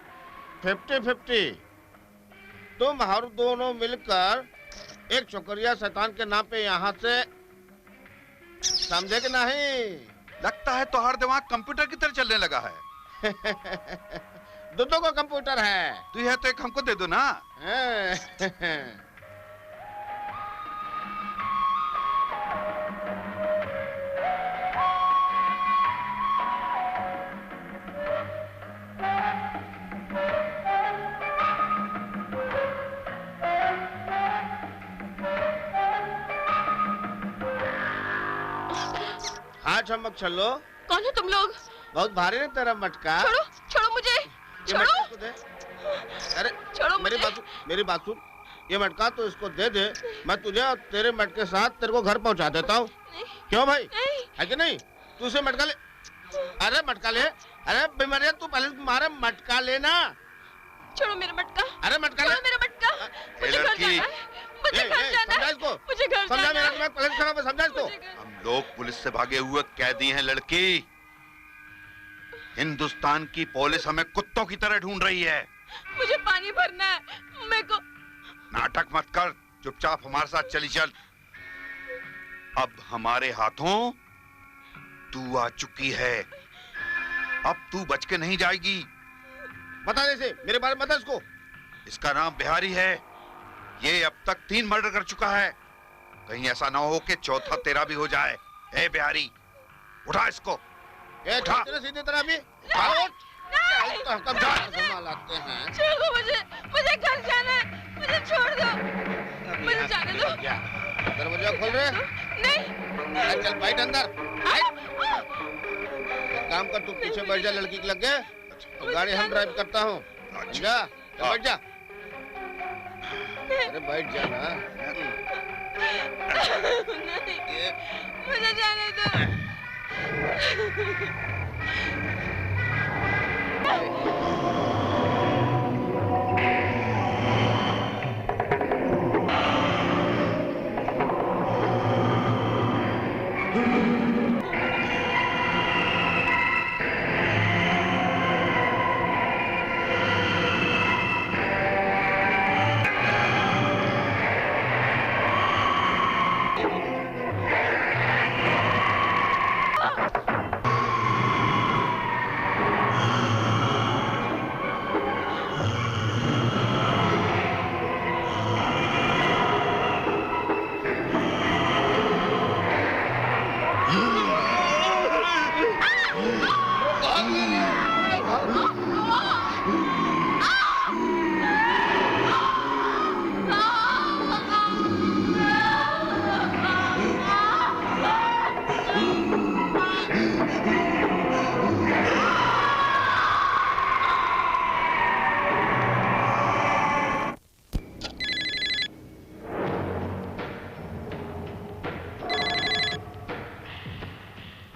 [SPEAKER 7] 50-50। तुम हर दोनों मिलकर एक छोकरिया शैतान के नाम पे यहाँ से, समझे कि नहीं?
[SPEAKER 8] लगता है तो हर दिमाग कंप्यूटर की तरह चलने लगा है।
[SPEAKER 7] दोनों को कंप्यूटर है।
[SPEAKER 8] तू है तो एक हमको दे दो ना।
[SPEAKER 7] हाँ चमक छल्लो।
[SPEAKER 3] कौन है तुम लोग?
[SPEAKER 7] बहुत भारी है तेरा मटका।
[SPEAKER 3] छोड़ो, छोड़ो मुझे,
[SPEAKER 7] ये
[SPEAKER 3] छोड़ो।
[SPEAKER 7] मटका इसको दे। अरे
[SPEAKER 3] छोड़ो
[SPEAKER 7] मेरी
[SPEAKER 3] मुझे।
[SPEAKER 7] मेरी बात सुन, ये मटका तो इसको दे दे, मैं तुझे और तेरे मटके साथ तेरे को घर पहुंचा देता हूँ। क्यों भाई?
[SPEAKER 3] नहीं।
[SPEAKER 7] है कि नहीं? तू उसे मटका ले। अरे मटका ले। अरे बीमारी, तू पहले तुम्हारा मटका लेना।
[SPEAKER 3] छोड़ो मेरा मटका।
[SPEAKER 7] अरे मटका ले।
[SPEAKER 3] मेरा मटका। मुझे घर
[SPEAKER 8] लड़की।
[SPEAKER 3] जाना है, मुझे घर जाना
[SPEAKER 7] समझा
[SPEAKER 3] है,
[SPEAKER 7] इसको।
[SPEAKER 3] मुझे घर
[SPEAKER 7] समझा
[SPEAKER 3] जाना
[SPEAKER 7] मेरा
[SPEAKER 3] है।
[SPEAKER 7] तुम्हें पहले खराब है, समझा इसको।
[SPEAKER 8] हम लोग पुलिस से भागे हुए कैदी हैं लड़की। हिंदुस्तान की पुलिस हमें कुत्तों की तरह ढूंढ रही है।
[SPEAKER 3] मुझे पानी भरना है, मेरे को।
[SPEAKER 8] नाटक मत कर, चुपचाप हमारे साथ चली चल। अब हमारे हाथों तू आ चुकी है, अब तू बच के नहीं जाएगी।
[SPEAKER 7] बता दे इसे, मेरे बारे में बता इसको।
[SPEAKER 8] इसका नाम बिहारी है, ये अब तक 3 मर्डर कर चुका है। कहीं ऐसा ना हो कि चौथा तेरा भी हो जाए। ए बिहारी, उठा इसको।
[SPEAKER 7] ये
[SPEAKER 8] उठा।
[SPEAKER 7] सीधी तरह भी
[SPEAKER 3] नहीं।
[SPEAKER 7] लाते हैं।
[SPEAKER 3] छोड़ दो मुझे, मुझे घर जाना है, मुझे छोड़ दो, मुझे जाने दो।
[SPEAKER 7] दरवाजा खोल रहे?
[SPEAKER 3] नहीं।
[SPEAKER 7] चल बैठ अंदर। काम कर, तू पीछे बैठ जा, लड़की के लग गए तो गाड़ी हम ड्राइव करता हूँ। जा, बैठ जा। अरे बैठ जा ना।
[SPEAKER 3] नहीं, मुझे जाने दो।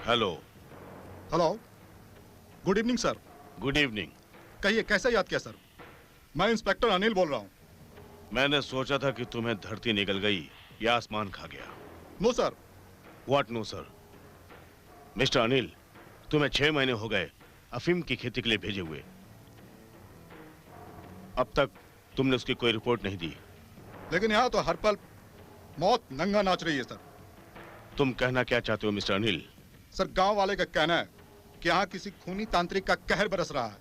[SPEAKER 9] Hello.
[SPEAKER 6] Hello, good evening sir.
[SPEAKER 9] Good evening.
[SPEAKER 6] कहिए कैसे याद किया सर? मैं इंस्पेक्टर अनिल बोल रहा हूँ।
[SPEAKER 9] मैंने सोचा था कि तुम्हें धरती निकल गई या आसमान खा गया।
[SPEAKER 6] No sir.
[SPEAKER 9] What no sir? Mister Anil, तुम्हें 6 महीने हो गए अफीम की खेती के लिए भेजे हुए। अब तक तुमने उसकी कोई रिपोर्ट नहीं दी।
[SPEAKER 6] लेकिन यहाँ तो हर पल मौत नंगा नाच रही है सर।
[SPEAKER 9] तुम कहना क्या चाहते हो मिस्टर अनिल?
[SPEAKER 6] सर गांव वाले का कहना है कि यहाँ किसी खूनी तांत्रिक का कहर बरस रहा है।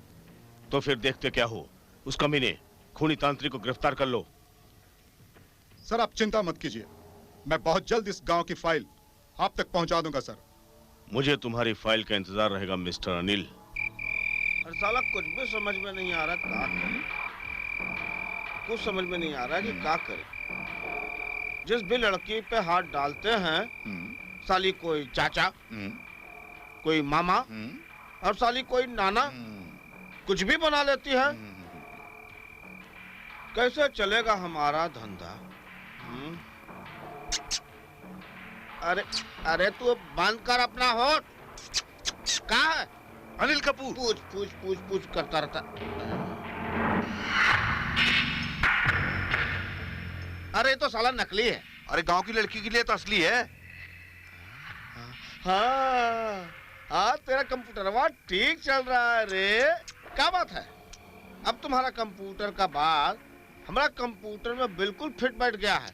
[SPEAKER 9] तो फिर देखते क्या हो, उस कमीने खूनी तांत्रिक को गिरफ्तार कर लो।
[SPEAKER 6] सर आप चिंता मत कीजिए, मैं बहुत जल्द इस गांव की फाइल आप तक पहुंचा दूंगा सर।
[SPEAKER 9] मुझे तुम्हारी फाइल का इंतजार रहेगा मिस्टर अनिल।
[SPEAKER 7] अरे साला कुछ भी समझ में नहीं आ रहा, क्या करे? कुछ समझ में नहीं आ रहा कि क्या करे। जिस भी लड़की पे हाथ डालते हैं साली कोई चाचा, कोई मामा और साली कोई नाना। कुछ भी बना लेती है। कैसे चलेगा हमारा धंधा? अरे अरे तू बंद कर अपना होठ। कहाँ है
[SPEAKER 8] अनिल कपूर?
[SPEAKER 7] पूछ पूछ पूछ पूछ करता रहता। अरे ये तो साला नकली है।
[SPEAKER 8] अरे गांव की लड़की के लिए तो असली है।
[SPEAKER 7] हाँ हाँ, तेरा कंप्यूटर ठीक चल रहा है रे। क्या बात है? अब तुम्हारा कंप्यूटर का बात हमारा कंप्यूटर में बिल्कुल फिट बैठ गया है।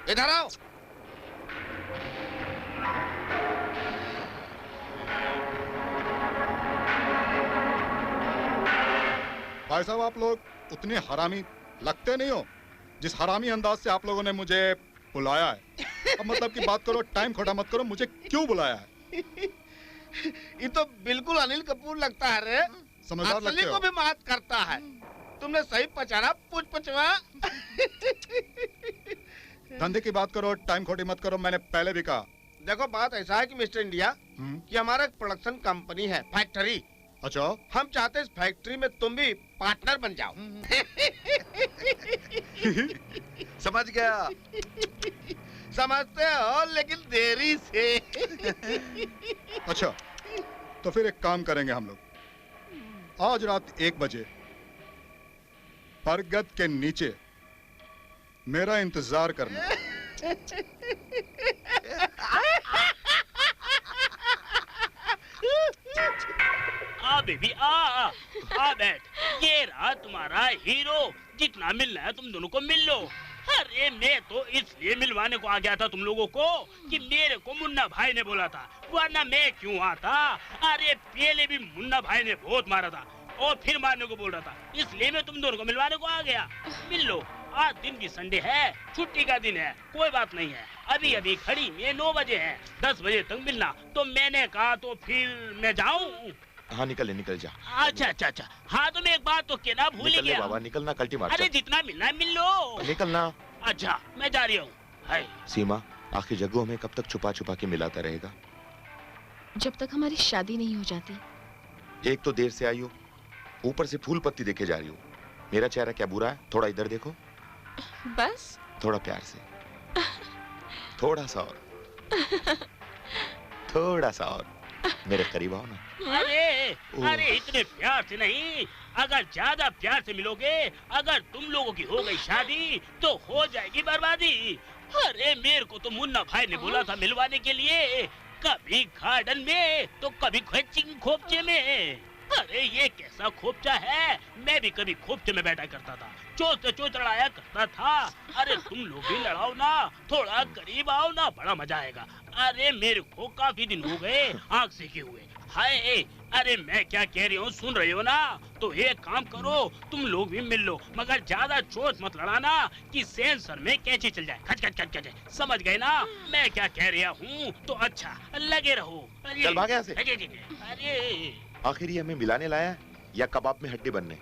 [SPEAKER 7] इधर आओ।
[SPEAKER 6] भाई साहब, आप लोग उतने हरामी लगते नहीं हो जिस हरामी अंदाज से आप लोगों ने मुझे बुलाया है। अब मतलब की बात करो, टाइम खोटा मत करो। मुझे क्यों बुलाया है?
[SPEAKER 7] ये तो बिल्कुल अनिल कपूर लगता है रे।
[SPEAKER 6] समझदार लगते
[SPEAKER 7] असली
[SPEAKER 6] हो।
[SPEAKER 7] को भी मात करता है। तुमने सही पहचाना। पूछ पचवा।
[SPEAKER 6] धंधे की बात करो, टाइम खोटी मत करो। मैंने पहले भी कहा।
[SPEAKER 7] देखो बात ऐसा है कि मिस्टर इंडिया, कि हमारा एक प्रोडक्शन कंपनी है, फैक्ट्री।
[SPEAKER 6] अच्छा,
[SPEAKER 7] हम चाहते इस फैक्ट्री में तुम भी पार्टनर बन जाओ।
[SPEAKER 8] समझ गया।
[SPEAKER 7] समझते हो, लेकिन देरी से।
[SPEAKER 6] अच्छा, तो फिर एक काम करेंगे हम लोग। आज रात 1 बजे बरगद के नीचे मेरा इंतजार करना।
[SPEAKER 10] आ बेबी आ बैठ। ये रहा तुम्हारा हीरो। जितना मिलना है तुम दोनों को मिल लो। अरे मैं तो इसलिए मिलवाने को आ गया था तुम लोगों को कि मेरे को मुन्ना भाई ने बोला था, वरना मैं क्यों आता। अरे पहले भी मुन्ना भाई ने बहुत मारा था और फिर मारने को बोल रहा था, इसलिए मैं तुम दोनों को मिलवाने को आ गया। मिल लो। आज दिन की संडे है, छुट्टी का दिन है, कोई बात नहीं है। अभी अभी खड़ी में 9 बजे है, 10 बजे तक मिलना। तो मैंने कहा तो फिर मैं जाऊं?
[SPEAKER 11] हाँ निकल जा।
[SPEAKER 10] अच्छा। हाँ तो मैं एक बात तो कहना भूल ही गया।
[SPEAKER 11] बाबा निकलना, कल्टी मार।
[SPEAKER 10] अरे जितना मिलना है मिल लो।
[SPEAKER 11] निकलना।
[SPEAKER 10] अच्छा मैं जा रही हूँ।
[SPEAKER 11] सीमा, आखिर जग्गू हमें कब तक छुपा छुपा के मिलाता रहेगा?
[SPEAKER 2] जब तक हमारी शादी नहीं हो जाती।
[SPEAKER 11] एक तो देर से आई हो, ऊपर से फूल पत्ती देखे जा रही हो। मेरा चेहरा क्या बुरा है? थोड़ा इधर देखो।
[SPEAKER 2] बस
[SPEAKER 11] थोड़ा प्यार से। थोड़ा सा और। थोड़ा सा और। मेरे करीब आओ ना।
[SPEAKER 10] अरे इतने प्यार से नहीं, अगर ज्यादा प्यार से मिलोगे, अगर तुम लोगों की हो गई शादी तो हो जाएगी बर्बादी। अरे मेरे को तो मुन्ना भाई ने बोला था मिलवाने के लिए, कभी गार्डन में तो कभी खोपचे में। अरे ये कैसा खोपचा है, मैं भी कभी खोपचे में बैठा करता था, चोच लड़ाया करता था। अरे तुम लोग भी लड़ाओ ना, थोड़ा करीब आओ ना, बड़ा मजा आएगा। अरे मेरे को काफी दिन हो गए आँख सेके हुए। हाय, अरे मैं क्या कह रही हूँ सुन रही हो ना? तो एक काम करो, तुम लोग भी मिल लो, मगर ज्यादा चोट मत लड़ाना कि सेंसर में कैची चल जाए। खच खच खच खच, समझ गए ना मैं क्या कह रहा हूँ? तो अच्छा लगे रहो।
[SPEAKER 11] चल भाग यहाँ से।
[SPEAKER 10] अरे
[SPEAKER 11] आखिर ये हमें मिलाने लाया है या कबाब में हड्डी बनने?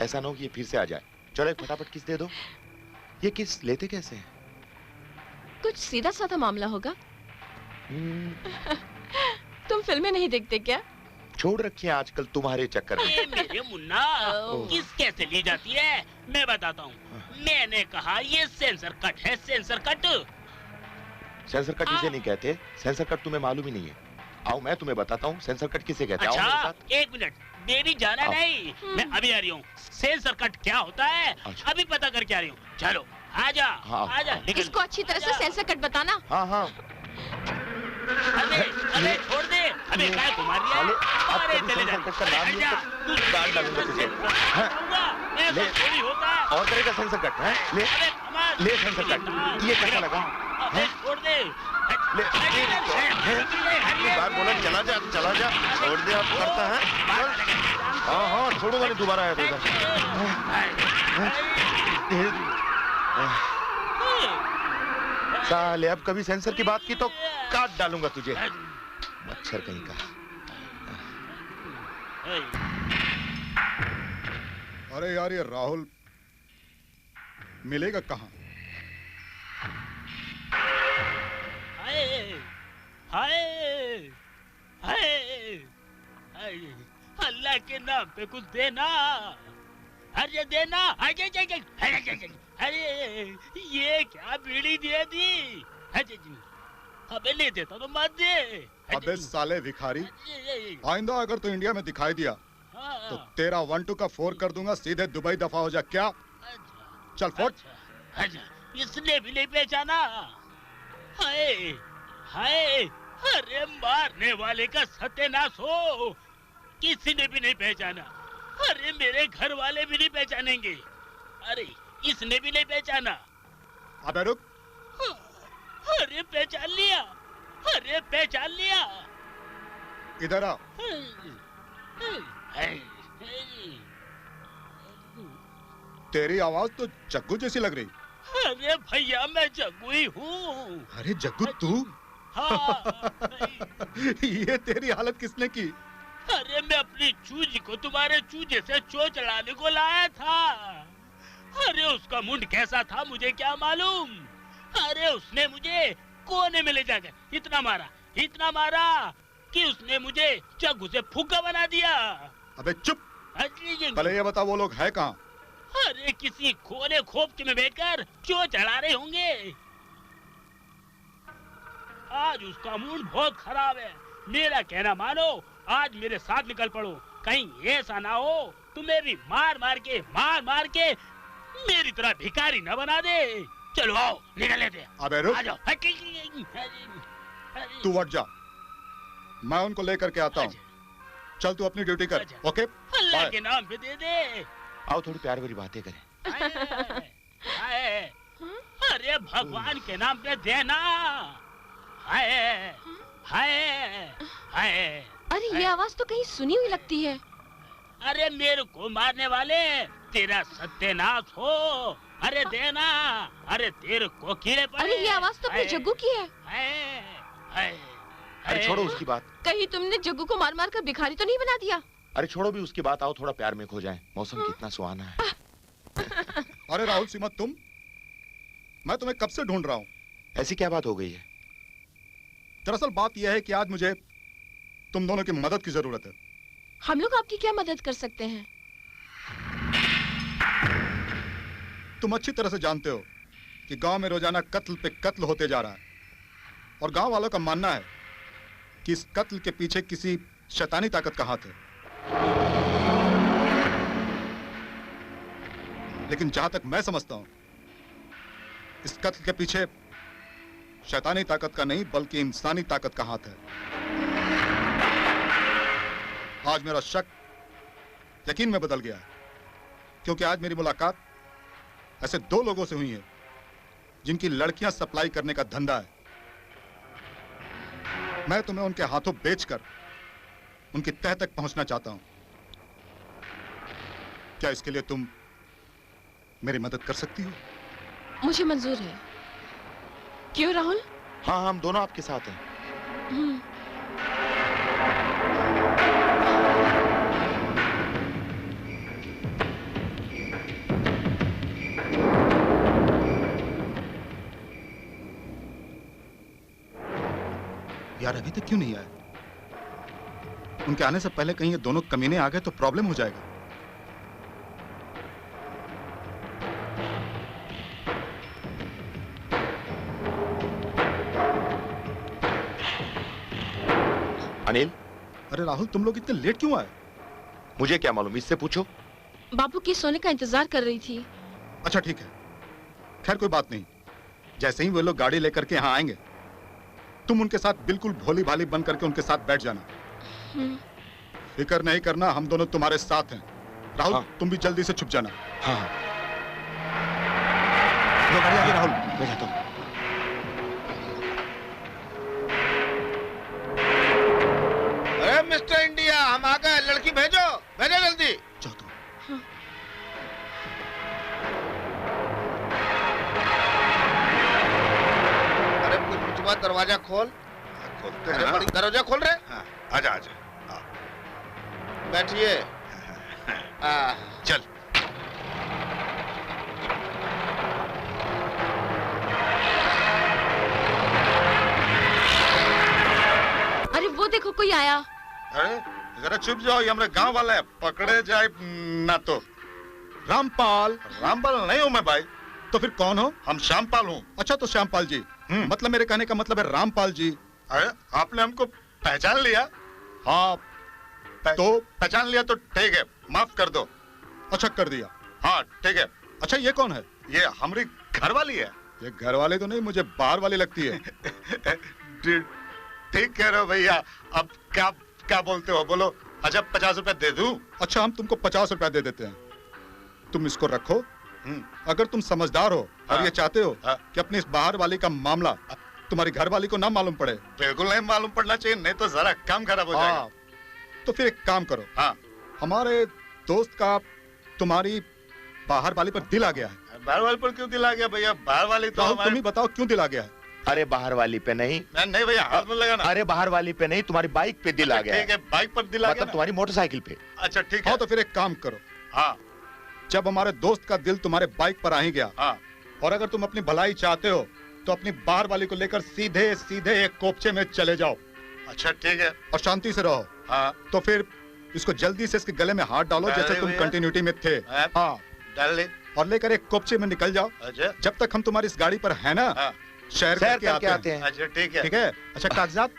[SPEAKER 11] ऐसा ना हो कि ये फिर से आ जाए। चलो एक फटाफट किस दे दो। ये किस लेते कैसे हैं?
[SPEAKER 2] कुछ सीधा साधा मामला होगा। तुम फिल्में नहीं देखते क्या?
[SPEAKER 11] छोड़ रखी है आजकल तुम्हारे चक्कर में।
[SPEAKER 10] मेरे मुन्ना, किस कैसे ली जाती है मैं बताता हूँ। मैंने कहा ये सेंसर कट है, सेंसर कट।
[SPEAKER 11] सेंसर कट इसे नहीं कहते, सेंसर कट तुम्हें मालूम ही नहीं है। आओ मैं तुम्हें बताता हूँ सेंसर कट किसे कहते हैं।
[SPEAKER 10] अच्छा,
[SPEAKER 11] आओ मेरे साथ।
[SPEAKER 10] 1 मिनट, बेबी जाना नहीं, मैं अभी आ रही हूँ। सेंसर कट क्या होता है अभी पता करके आ रही हूँ। चलो आजा।
[SPEAKER 11] हाँ,
[SPEAKER 10] आजा।
[SPEAKER 2] इसको अच्छी तरह से सेंसर कट बताना।
[SPEAKER 11] हाँ।
[SPEAKER 10] अबे छोड़ दे, अबे क्या घुमा रही है? अरे चले जा। तू
[SPEAKER 11] काट डालूंगा तुझे।
[SPEAKER 10] ले थोड़ी होता है।
[SPEAKER 11] और करेगा सेंसर कट है? ले सेंसर कट। ये कैसा लगा?
[SPEAKER 10] छोड़ दे।
[SPEAKER 11] बार बोला चला जा छोड़ दे। आप करता है? हाँ छोड़ूंगा नहीं, दोबारा आया तो साले अब कभी सेंसर की बात की तो काट डालूंगा तुझे, मच्छर कहीं का।
[SPEAKER 6] अरे यार, ये राहुल मिलेगा कहाँ?
[SPEAKER 10] हाय हाय हाय, अल्लाह के नाम पे कुछ देना, अरे देना। अरे ये क्या बीड़ी दे दी? अबे नहीं देता तो मत दे।
[SPEAKER 6] अबे साले भिखारी, आइंदा अगर तू इंडिया में दिखाई दिया तो तेरा 1-2 का 4 कर दूंगा, सीधे दुबई दफा हो जा। क्या? चल फोट।
[SPEAKER 10] इसने भी नहीं पहचाना। हाय हाय, अरे मारने वाले का सत्यानाश हो, किसी ने भी नहीं पहचाना। अरे मेरे घर वाले भी नहीं पहचानेंगे। अरे इसने भी नहीं पहचाना।
[SPEAKER 6] अबे रुक।
[SPEAKER 10] अरे पहचान लिया, अरे पहचान लिया।
[SPEAKER 6] इधर आ। तेरी आवाज तो जग्गू जैसी लग रही।
[SPEAKER 10] अरे भैया मैं जग्गू ही हूँ।
[SPEAKER 6] अरे जग्गू तू?
[SPEAKER 10] हाँ।
[SPEAKER 6] ये तेरी हालत किसने की?
[SPEAKER 10] अरे मैं अपनी चूजी को तुम्हारे चूजे से चोट चढ़ाने को लाया था। अरे उसका मुंड कैसा था मुझे क्या मालूम। अरे उसने मुझे कोने में ले जाकर इतना मारा कि उसने मुझे चाकू से फुग्गा बना दिया।
[SPEAKER 6] अबे चुप। पहले ये बता वो लोग है कहाँ?
[SPEAKER 10] अरे किसी कोने खोपचे में बैठकर चोट चढ़ा रहे होंगे। आज उसका मूड बहुत खराब है। मेरा कहना मानो, आज मेरे साथ निकल पड़ो। कहीं ऐसा ना हो तुम्हें भी मार मार के मेरी तरह भिखारी न बना दे। चलो आओ निकल लेते हैं।
[SPEAKER 6] अबे रुक।
[SPEAKER 10] आ जाओ।
[SPEAKER 6] तू हट जा, मैं उनको लेकर के आता हूँ। चल तू अपनी ड्यूटी कर। ओके
[SPEAKER 10] अल्लाह के नाम पे दे दे।
[SPEAKER 11] आओ थोड़ी प्यार भरी बातें करें।
[SPEAKER 10] अरे भगवान के नाम पे देना। हाय हाय हाय।
[SPEAKER 2] अरे ये आवाज तो कहीं सुनी हुई लगती है।
[SPEAKER 10] अरे मेरे को मारने वाले, तेरा सत्यानाश हो। अरे देना, अरे तेरे को कीड़े पड़े।
[SPEAKER 2] अरे ये आवाज तो अपने जग्गू की है।
[SPEAKER 11] अरे छोड़ो उसकी बात।
[SPEAKER 2] कहीं तुमने जग्गू को मार मार कर भिखारी तो नहीं बना दिया?
[SPEAKER 11] अरे छोड़ो भी उसकी बात, आओ थोड़ा प्यार में खो जाए। मौसम कितना सुहाना है।
[SPEAKER 6] अरे राहुल सीमा, मैं तुम्हें कब से ढूंढ रहा हूँ।
[SPEAKER 11] ऐसी क्या बात हो गई है?
[SPEAKER 6] दरअसल बात यह है कि आज मुझे तुम दोनों की मदद की जरूरत है।
[SPEAKER 2] हम लोग आपकी क्या मदद कर सकते हैं?
[SPEAKER 6] तुम अच्छी तरह से जानते हो कि गांव में रोजाना कत्ल पे कत्ल होते जा रहा है और गांव वालों का मानना है कि इस कत्ल के पीछे किसी शैतानी ताकत का हाथ है। लेकिन जहां तक मैं समझता हूं, इस कत्ल के पीछे शैतानी ताकत का नहीं बल्कि इंसानी ताकत का हाथ है। आज मेरा शक यकीन में बदल गया है, क्योंकि आज मेरी मुलाकात ऐसे 2 लोगों से हुई है जिनकी लड़कियां सप्लाई करने का धंधा है। मैं तुम्हें उनके हाथों बेचकर उनकी तह तक पहुंचना चाहता हूं। क्या इसके लिए तुम मेरी मदद कर सकती हो?
[SPEAKER 2] मुझे मंजूर है। क्यों राहुल?
[SPEAKER 11] हाँ, हम दोनों आपके साथ हैं।
[SPEAKER 6] यार अभी तक क्यों नहीं आए? उनके आने से पहले कहीं ये दोनों कमीने आ गए तो प्रॉब्लम हो जाएगा।
[SPEAKER 11] अनिल।
[SPEAKER 6] अरे राहुल, तुम लोग इतने लेट क्यों आए?
[SPEAKER 11] मुझे क्या मालूम, इससे पूछो।
[SPEAKER 2] बापू के सोने का इंतजार कर रही थी।
[SPEAKER 6] अच्छा ठीक है, खैर कोई बात नहीं। जैसे ही वो लोग गाड़ी लेकर के यहाँ आएंगे, तुम उनके साथ बिल्कुल भोली भाली बन करके उनके साथ बैठ जाना। फिक्र नहीं करना, हम दोनों तुम्हारे साथ हैं। राहुल, हाँ। तुम भी जल्दी से छुप जाना।
[SPEAKER 11] हाँ।
[SPEAKER 6] गाड़ी आगे राहुल,
[SPEAKER 11] मैं जाता हूँ।
[SPEAKER 7] अरे मिस्टर इंडिया, हम आ गए। लड़की भेजो जल्दी।
[SPEAKER 6] जाओ तुम।
[SPEAKER 2] हाँ।
[SPEAKER 7] अरे कुछ बात, दरवाजा खोल।
[SPEAKER 8] खोलते
[SPEAKER 7] अरे
[SPEAKER 8] हैं।
[SPEAKER 7] बड़ी दरवाजा खोल रहे।
[SPEAKER 8] हाँ, आजा आजा।
[SPEAKER 7] बैठिए।
[SPEAKER 8] चल।
[SPEAKER 2] देखो कोई आया।
[SPEAKER 6] अरे जरा चुप जाओ, ये हमारे गांव वाला है, पकड़े जाए ना तो। रामपाल? रामपाल नहीं हूँ मैं भाई। तो फिर कौन हो? हम श्यामपाल हूँ। अच्छा तो श्यामपाल जी, मतलब मेरे कहने का मतलब है रामपाल जी। अरे आपने हमको पहचान लिया? हाँ तो पहचान लिया तो ठीक है, माफ कर दो। अच्छा कर दिया, हाँ ठीक है। अच्छा ये कौन है? ये हमारी घर वाली है। ये घर वाले तो नहीं, मुझे बाहर वाली लगती है। ठीक कह रहे हो भैया। अब क्या क्या बोलते हो, बोलो। अच्छा 50 रुपए दे दूं? अच्छा हम तुमको 50 रुपए दे देते हैं, तुम इसको रखो। अगर तुम समझदार हो और ये चाहते हो कि अपनी इस बाहर वाली का मामला तुम्हारी घर वाली को ना मालूम पड़े। बिल्कुल नहीं मालूम पड़ना चाहिए, नहीं तो जरा काम खराब हो जाएगा। तो फिर एक काम करो, हमारे दोस्त का तुम्हारी बाहर वाली पर दिल आ गया है। बाहर वाली पर क्यों दिल आ गया भैया? बाहर वाली तो तुम ही बताओ क्यों दिल आ गया है?
[SPEAKER 11] अरे बाहर वाली पे नहीं।
[SPEAKER 6] नहीं भैया, हाथ में लगाना।
[SPEAKER 11] अरे बाहर वाली पे नहीं, तुम्हारी बाइक पे दिल आ गया।
[SPEAKER 6] ठीक है, बाइक पर दिल आ गया,
[SPEAKER 11] मतलब तुम्हारी मोटरसाइकिल पे।
[SPEAKER 6] अच्छा ठीक है। हाँ तो फिर एक काम करो, हाँ जब हमारे दोस्त का दिल तुम्हारे बाइक पर आ ही गया, हाँ, और अगर तुम अपनी भलाई चाहते हो तो अपनी बाहर वाली को लेकर सीधे सीधे एक कोपचे में चले जाओ। अच्छा ठीक है। और शांति से रहो। हाँ तो फिर इसको जल्दी से इसके गले में हाथ डालो जैसे तुम कंटिन्यूटी में थे। हाँ डाल ले, और लेकर एक कोपचे में निकल जाओ। अच्छा जब तक हम तुम्हारी इस गाड़ी पर है ना, शहर करके आते हैं। अच्छा ठीक है, ठीक है। अच्छा कागजात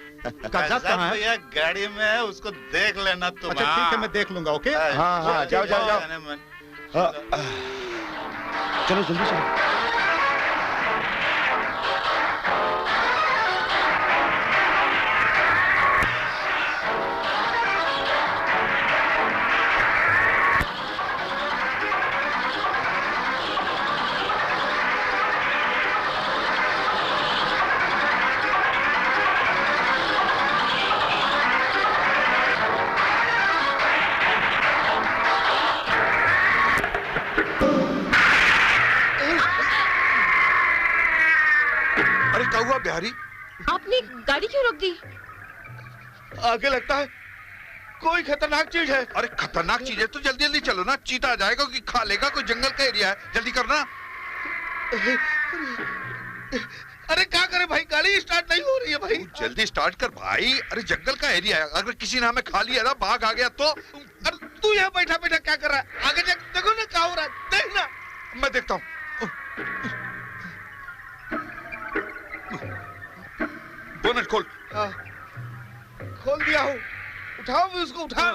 [SPEAKER 6] कहाँ है? भैया गाड़ी में है, उसको देख लेना तुम। अच्छा ठीक है, मैं देख लूंगा। ओके हाँ हाँ, जाओ जाओ जाओ।
[SPEAKER 11] चलो जल्दी चलो।
[SPEAKER 8] बिहारी,
[SPEAKER 2] आपने गाड़ी क्यों रोक दी?
[SPEAKER 4] आगे लगता है कोई खतरनाक चीज है।
[SPEAKER 8] अरे खतरनाक चीज है तो जल्दी जल्दी चलो ना, चीता आ जाएगा कि खा लेगा, कोई जंगल का एरिया है, जल्दी करना।
[SPEAKER 4] अरे क्या करे भाई, गाड़ी स्टार्ट नहीं हो रही है भाई।
[SPEAKER 8] जल्दी स्टार्ट कर भाई, अरे जंगल का एरिया है, अगर किसी ने हमें खा लिया ना, बाघ आ गया तो।
[SPEAKER 4] अरे तू यहाँ बैठा बैठा क्या कर रहा है? आगे देखो ना क्या हो रहा है, देखना।
[SPEAKER 8] मैं देखता हूँ। बोनट खोल।
[SPEAKER 4] खोल दिया हूँ, उठाओ भी उसको, उठा।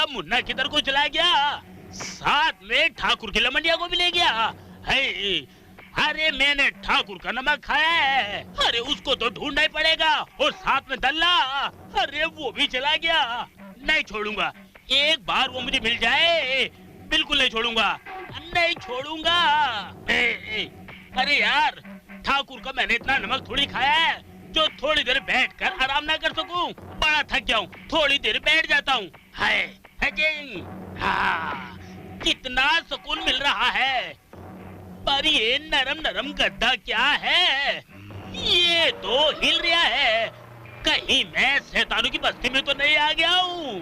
[SPEAKER 10] मुन्ना किधर को चला गया? साथ में ठाकुर की लमंडिया को भी ले गया है। अरे मैंने ठाकुर का नमक खाया है, अरे उसको तो ढूंढना ही पड़ेगा। और साथ में दल्ला, अरे वो भी चला गया। नहीं छोड़ूंगा, एक बार वो मुझे मिल जाए बिल्कुल नहीं छोड़ूंगा, नहीं छोड़ूंगा। अरे यार, ठाकुर का मैंने इतना नमक थोड़ी खाया है जो थोड़ी देर बैठकर आराम ना कर सकूं। बड़ा थक जाऊं, थोड़ी देर बैठ जाता हूँ। हाय हाँ, कितना सुकून मिल रहा है। पर ये नरम नरम गद्दा क्या है? ये तो हिल रहा है। कहीं मैं शैतानों की बस्ती में तो नहीं आ गया हूँ?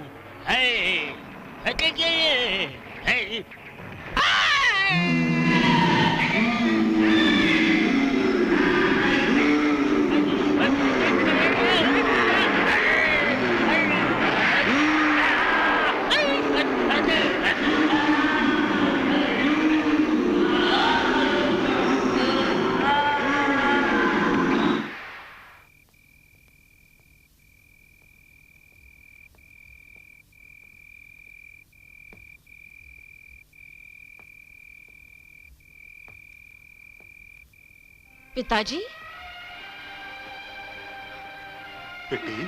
[SPEAKER 2] पिताजी,
[SPEAKER 6] बेटी।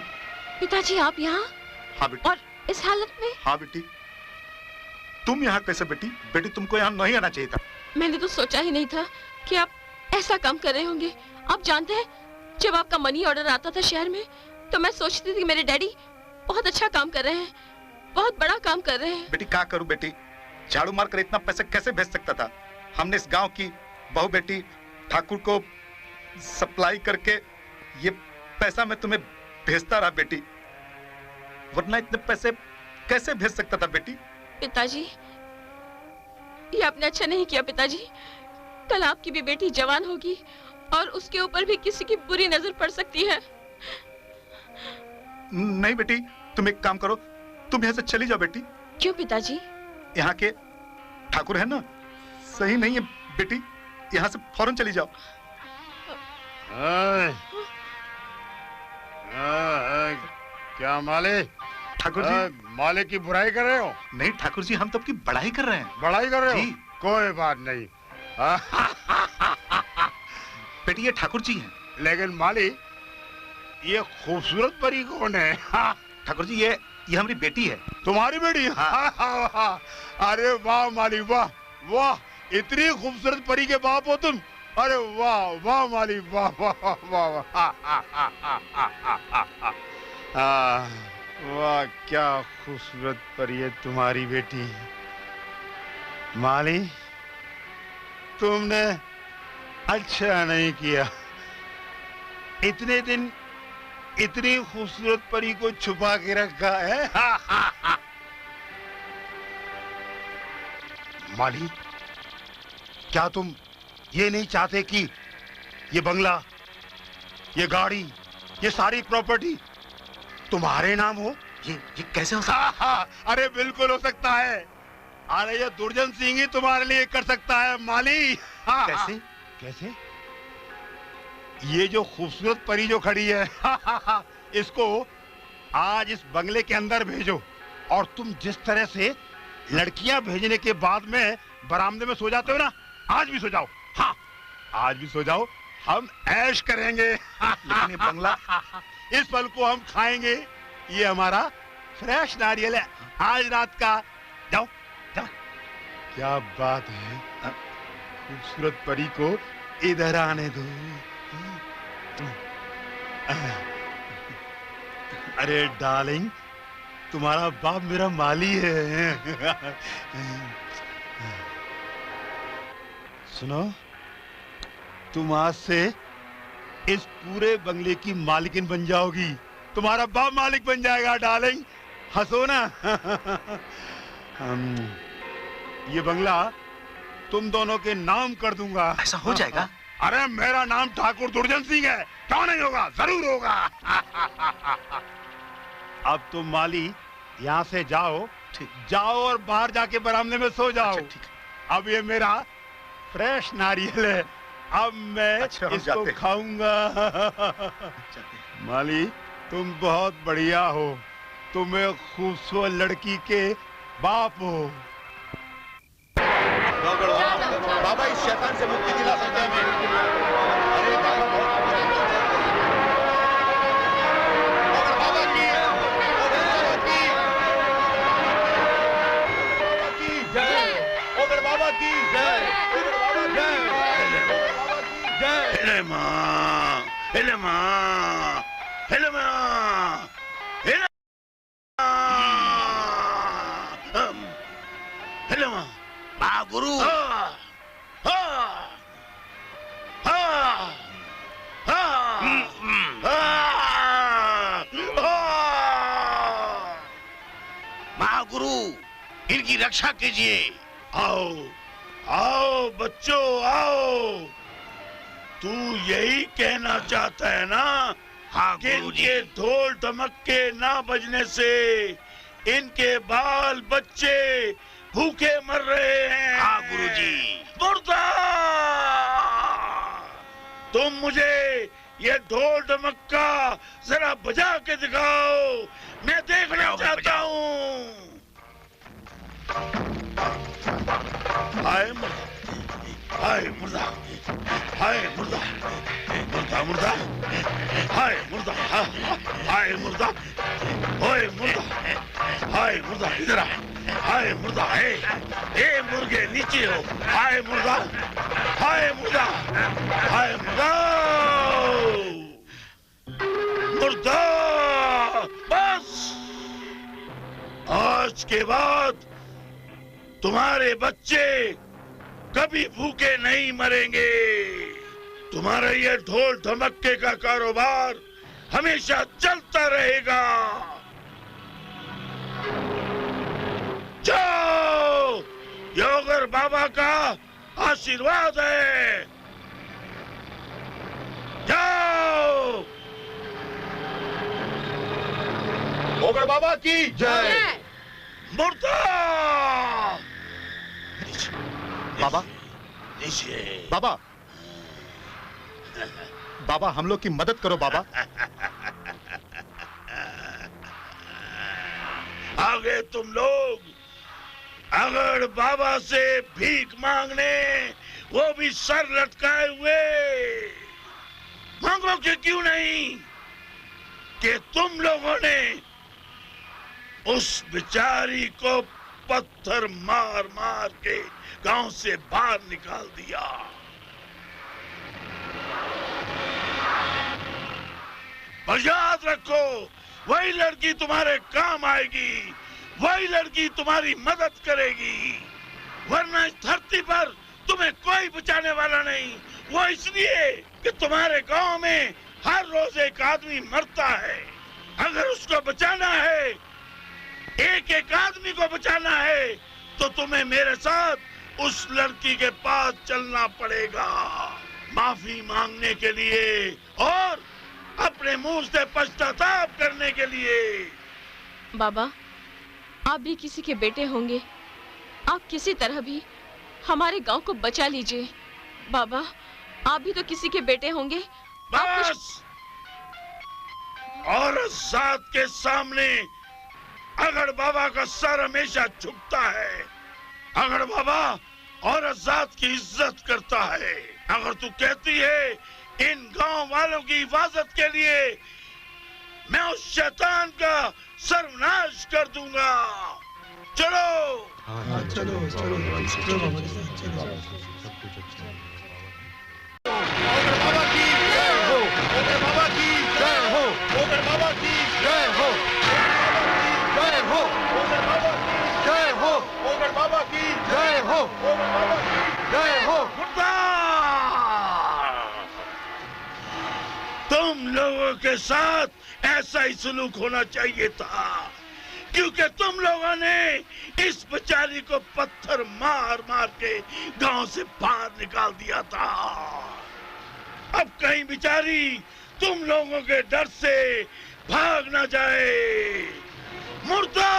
[SPEAKER 2] पिताजी आप यहाँ?
[SPEAKER 6] हाँ बेटी।
[SPEAKER 2] और इस हालत में?
[SPEAKER 6] हाँ बेटी। तुम यहाँ कैसे बेटी? बेटी तुमको यहाँ नहीं आना चाहिए था।
[SPEAKER 2] मैंने तो सोचा ही नहीं था कि आप ऐसा काम कर रहे होंगे। आप जानते हैं, जब आपका मनी ऑर्डर आता था शहर में, तो मैं सोचती थी कि मेरे डैडी बहुत अच्छा काम कर रहे हैं, बहुत बड़ा काम कर रहे हैं।
[SPEAKER 6] बेटी क्या करूं बेटी, झाड़ू मारकर इतना पैसे कैसे भेज सकता था? हमने इस गांव की बहू बेटी ठाकुर को सप्लाई करके ये पैसा मैं तुम्हें भेजता रहा बेटी, वरना इतने पैसे कैसे भेज सकता था बेटी?
[SPEAKER 3] पिताजी, ये आपने अच्छा नहीं किया पिताजी। कल आपकी भी बेटी जवान होगी और उसके ऊपर भी किसी की बुरी नजर पड़ सकती है।
[SPEAKER 6] नहीं बेटी, तुम एक काम करो, तुम यहाँ से चली जाओ बेटी।
[SPEAKER 2] क्यों पिताजी?
[SPEAKER 6] यहाँ के ठाकुर है ना, सही नहीं है बेटी, यहाँ से फौरन चली जाओ।
[SPEAKER 12] क्या माले?
[SPEAKER 6] ठाकुर जी,
[SPEAKER 12] माले की बुराई कर रहे हो?
[SPEAKER 6] नहीं ठाकुर जी, हम तो आपकी बड़ाई कर रहे हैं।
[SPEAKER 12] बड़ाई कर रहे हो?
[SPEAKER 6] जी।
[SPEAKER 12] कोई बात नहीं।
[SPEAKER 6] बेटी ये ठाकुर जी हैं।
[SPEAKER 12] लेकिन माली, ये खूबसूरत परी कौन है?
[SPEAKER 6] ठाकुर जी, ये हमारी बेटी है।
[SPEAKER 12] तुम्हारी बेटी?
[SPEAKER 6] हाँ।
[SPEAKER 12] अरे वाह माली, वाह वाह, इतनी खूबसूरत परी के बाप हो तुम। अरे वाह वाह माली, वाह वाह वाह वाह, वाह क्या खूबसूरत परी है तुम्हारी बेटी। माली, तुमने अच्छा नहीं किया, इतने दिन इतनी खूबसूरत परी को छुपा के रखा है। माली, क्या तुम ये नहीं चाहते कि ये बंगला, ये गाड़ी, ये सारी प्रॉपर्टी तुम्हारे नाम हो?
[SPEAKER 6] ये कैसे हो सकता है?
[SPEAKER 12] अरे बिल्कुल हो सकता है। अरे ये दुर्जन सिंह ही तुम्हारे लिए कर सकता है माली।
[SPEAKER 6] कैसे?
[SPEAKER 12] कैसे? ये जो खूबसूरत परी जो खड़ी है, इसको आज इस बंगले के अंदर भेजो, और तुम जिस तरह से लड़कियां भेजने के बाद में बरामदे में सो जाते हो ना, आज भी सो जाओ। हाँ, आज भी सो जाओ, हम ऐश करेंगे।
[SPEAKER 6] लेकिन ये बंगला,
[SPEAKER 12] इस फल को हम खाएंगे, ये हमारा फ्रेश नारियल है, आज रात का। जाओ जाओ। क्या बात है, खूबसूरत परी को इधर आने दो। अरे डार्लिंग, तुम्हारा बाप मेरा माली है। सुनो, तुम आज से इस पूरे बंगले की मालिकिन बन जाओगी। तुम्हारा बाप मालिक बन जाएगा डार्लिंग, हंसो ना। ये बंगला तुम दोनों के नाम कर दूंगा।
[SPEAKER 6] ऐसा हो जाएगा?
[SPEAKER 12] अरे मेरा नाम ठाकुर दुर्जन सिंह है, क्यों नहीं होगा? जरूर होगा। अब तुम माली यहाँ से जाओ, जाओ और बाहर जाके बरामदे में सो जाओ। अब ये मेरा फ्रेश नारियल है, अब मैं इसको खाऊंगा। माली, तुम बहुत बढ़िया हो, तुम एक खूबसूरत लड़की के बाप हो।
[SPEAKER 11] बाबा इस शैतान से मुक्ति दिला सकते हैं। अरे बाबा, बाबा की जय, बाबा की जय।
[SPEAKER 12] हेले माँ, हेले माँ, हेले माँ, हेले हेले माँ। गुरु,
[SPEAKER 10] महागुरु, इनकी रक्षा कीजिए।
[SPEAKER 12] आओ आओ बच्चों, आओ। तू यही कहना चाहता है ना?
[SPEAKER 10] हाँ
[SPEAKER 12] कि इनके ढोल ढमक्के ना बजने से इनके बाल बच्चे भूखे मर रहे हैं।
[SPEAKER 10] हाँ गुरुजी।
[SPEAKER 12] मुर्दा! तुम मुझे ये ढोल ढमक्का जरा बजा के दिखाओ, मैं देखना चाहता हूँ। हाय मुर्दा, हाय मुर्दा, मुर्दा मुर्दा, हाय मुर्दा, हाय मुर्दा, ओए मुर्दा, हाय मुर्दा, इधर आ, हाय मुर्दा, ए मुर्गे नीचे हो, हाय मुर्दा, हाय मुर्दा, हाय मुर्दा, मुर्दा। बस आज के बाद तुम्हारे बच्चे कभी भूखे नहीं मरेंगे। तुम्हारा ये ढोल धमक्के का कारोबार हमेशा चलता रहेगा।
[SPEAKER 13] ओगड़ बाबा का आशीर्वाद है। जाओ।
[SPEAKER 12] ओगड़ बाबा की जय।
[SPEAKER 13] मुर्दा।
[SPEAKER 6] बाबा
[SPEAKER 13] नीचे।
[SPEAKER 6] बाबा बाबा हम लोग की मदद करो बाबा।
[SPEAKER 13] आगे तुम लोग अगर बाबा से भीख मांगने, वो भी सर लटकाए हुए, मांगोगे क्यों नहीं कि तुम लोगों ने उस बेचारी को पत्थर मार मार के गांव से बाहर निकाल दिया। और याद रखो, वही लड़की तुम्हारे काम आएगी, वही लड़की तुम्हारी मदद करेगी, वरना इस धरती पर तुम्हें कोई बचाने वाला नहीं। वो इसलिए कि तुम्हारे गांव में हर रोज एक आदमी मरता है। अगर उसको बचाना है, एक एक आदमी को बचाना है, तो तुम्हें मेरे साथ उस लड़की के पास चलना पड़ेगा, माफी मांगने के लिए और अपने मुंह से पश्चाताप करने के लिए।
[SPEAKER 2] बाबा, आप भी किसी के बेटे होंगे, आप किसी तरह भी हमारे गांव को बचा लीजिए। बाबा, आप भी तो किसी के बेटे होंगे।
[SPEAKER 13] बस औरत जात के सामने अगर बाबा का सर हमेशा झुकता है। अगर बाबा औरत जात की इज्जत करता है। अगर तू कहती है इन गांव वालों की हिफाजत के लिए मैं उस शैतान का सर्वनाश कर दूंगा। चलो।
[SPEAKER 4] चलो चलो बाबा की जय हो। बाबा की जय हो। बाबा की जय हो। जय हो। जय हो। बाबा की जय हो। जय हो।
[SPEAKER 13] तुम लोगों के साथ ऐसा ही सलूक होना चाहिए था, क्योंकि तुम लोगों ने इस बेचारी को पत्थर मार मार के गांव से बाहर निकाल दिया था। अब कहीं बेचारी तुम लोगों के डर से भाग ना जाए। मुर्दा!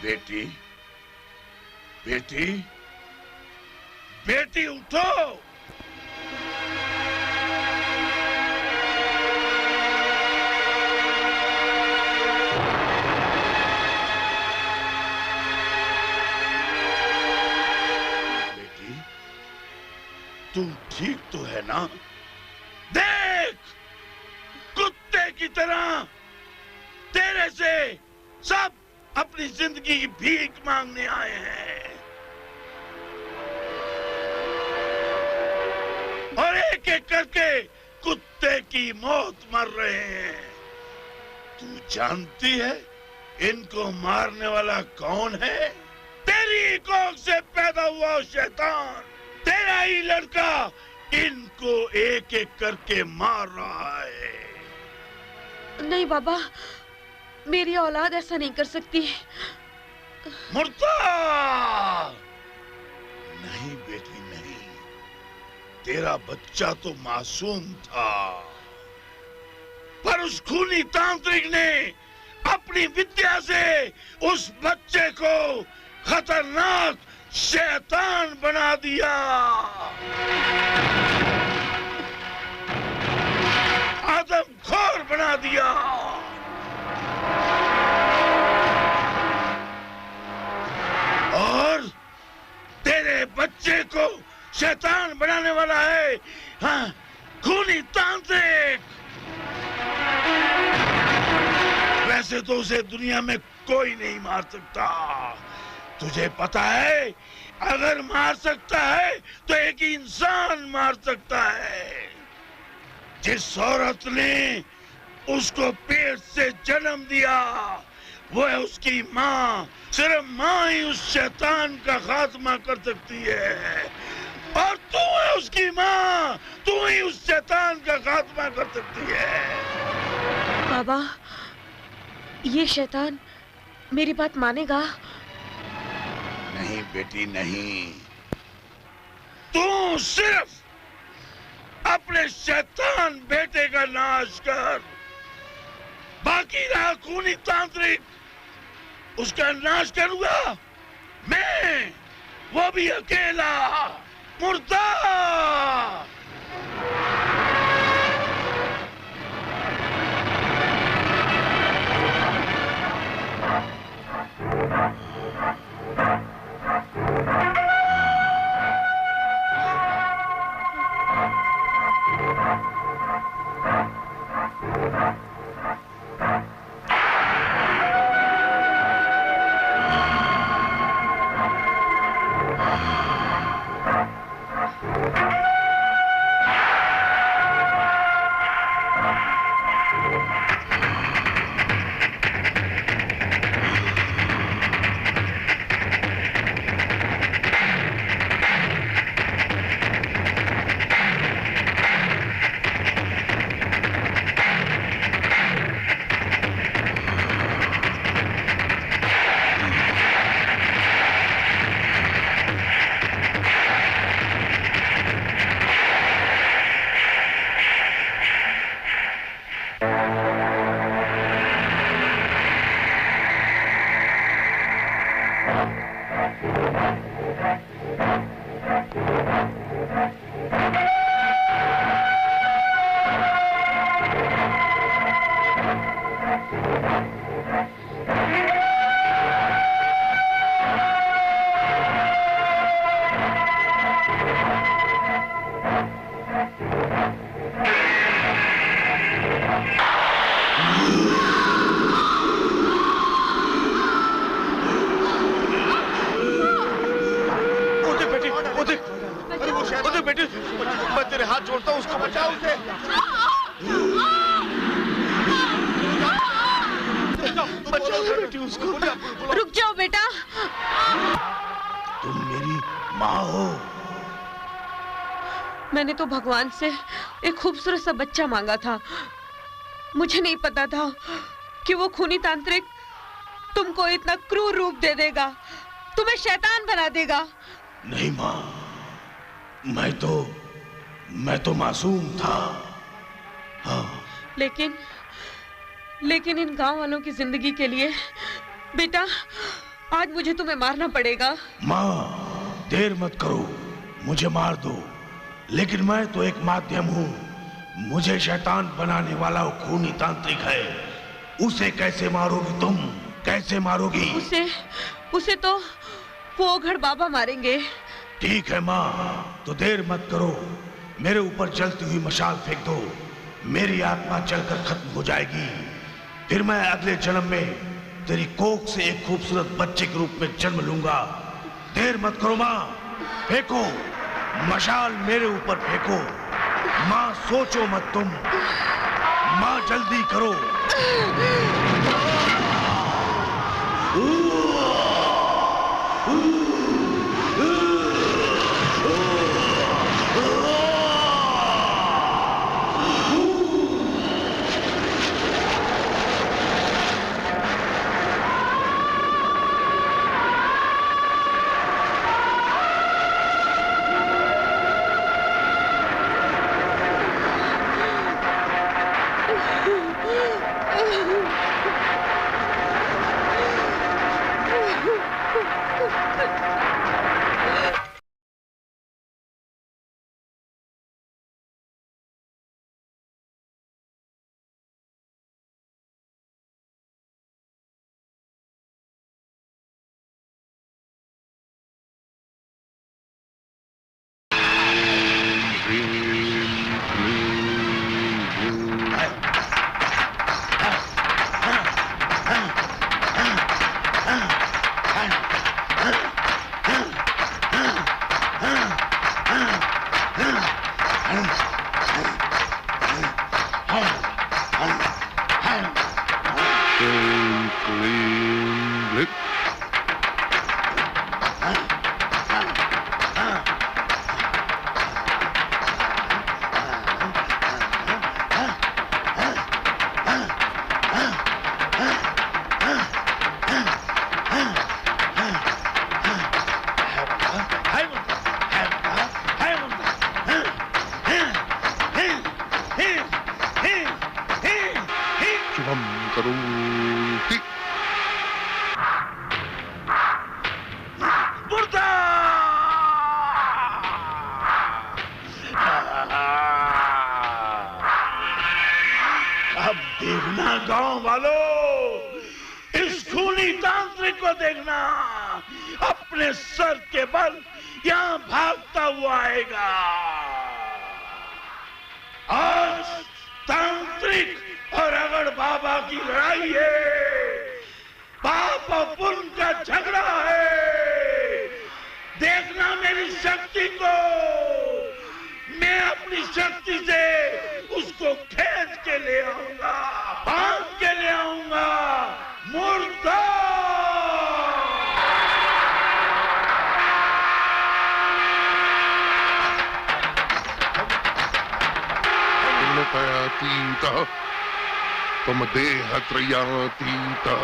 [SPEAKER 13] बेटी, बेटी, बेटी उठो। बेटी, तुम ठीक तो है ना? देख, कुत्ते की तरह तेरे से सब अपनी जिंदगी की भीख मांगने आए हैं और एक एक करके कुत्ते की मौत मर रहे हैं। तू जानती है इनको मारने वाला कौन है? तेरी कोख से पैदा हुआ शैतान, तेरा ही लड़का इनको एक एक करके मार रहा है।
[SPEAKER 3] नहीं बाबा, मेरी औलाद ऐसा नहीं कर सकती।
[SPEAKER 13] मुर्दा! नहीं बेटी नहीं, तेरा बच्चा तो मासूम था, पर उस खूनी तांत्रिक ने अपनी विद्या से उस बच्चे को खतरनाक शैतान बना दिया। आदमखोर बना दिया। और तेरे बच्चे को शैतान बनाने वाला है, हाँ, खूनी तांत्रिक। वैसे तो उसे दुनिया में कोई नहीं मार सकता, तुझे पता है? अगर मार सकता है तो एक ही इंसान मार सकता है। जिस औरत ने उसको पेट से जन्म दिया, वो है उसकी माँ। सिर्फ माँ ही उस शैतान का खात्मा कर सकती है, और तू है उसकी माँ, तू ही उस शैतान का खात्मा कर सकती है।
[SPEAKER 3] बाबा, ये शैतान मेरी बात मानेगा?
[SPEAKER 13] नहीं बेटी नहीं, तू सिर्फ अपने शैतान बेटे का नाश कर, बाकी रहा खूनी तांत्रिक, उसका नाश करूंगा मैं, वो भी अकेला, मुर्दा।
[SPEAKER 3] रुक जाओ बेटा।
[SPEAKER 13] तुम मेरी माँ हो।
[SPEAKER 3] मैंने तो भगवान से एक खूबसूरत सा बच्चा मांगा था। मुझे नहीं पता था कि वो खूनी तांत्रिक तुमको इतना क्रूर रूप दे देगा, तुम्हें शैतान बना देगा।
[SPEAKER 13] नहीं माँ, मैं तो मासूम था। हाँ।
[SPEAKER 3] लेकिन इन गांव वालों की जिंदगी के लिए बेटा आज मुझे तुम्हें मारना पड़ेगा।
[SPEAKER 13] माँ, देर मत करो, मुझे मार दो, लेकिन मैं तो एक माध्यम हूँ। मुझे शैतान बनाने वाला वो खूनी तांत्रिक है, उसे कैसे मारोगी तुम? कैसे मारोगी?
[SPEAKER 3] उसे तो वो ओघड़ बाबा मारेंगे।
[SPEAKER 13] ठीक है माँ, तो देर मत करो, मेरे ऊपर जलती हुई मशाल फेंक दो, मेरी आत्मा जलकर खत्म हो जाएगी। फिर मैं अगले जन्म में तेरी कोख से एक खूबसूरत बच्चे के रूप में जन्म लूंगा। देर मत करो माँ, फेंको मशाल, मेरे ऊपर फेंको। माँ सोचो मत तुम, माँ जल्दी करो।
[SPEAKER 5] क्लीं ब्लिक शुभम करोति
[SPEAKER 13] मुर्दा अब देखना गांव वालों, इस खूनी तांत्रिक को देखना अपने सर के बल यहाँ भागता हुआ आएगा। आज तांत्रिक और अगड़ बाबा की लड़ाई है, पाप और पुण्य का झगड़ा है। देखना मेरी शक्ति को, मैं अपनी शक्ति से उसको खींच के ले आऊंगा, बांध के ले आऊंगा। मुर्दा
[SPEAKER 5] तीतः त्वं देहत्रयातीतः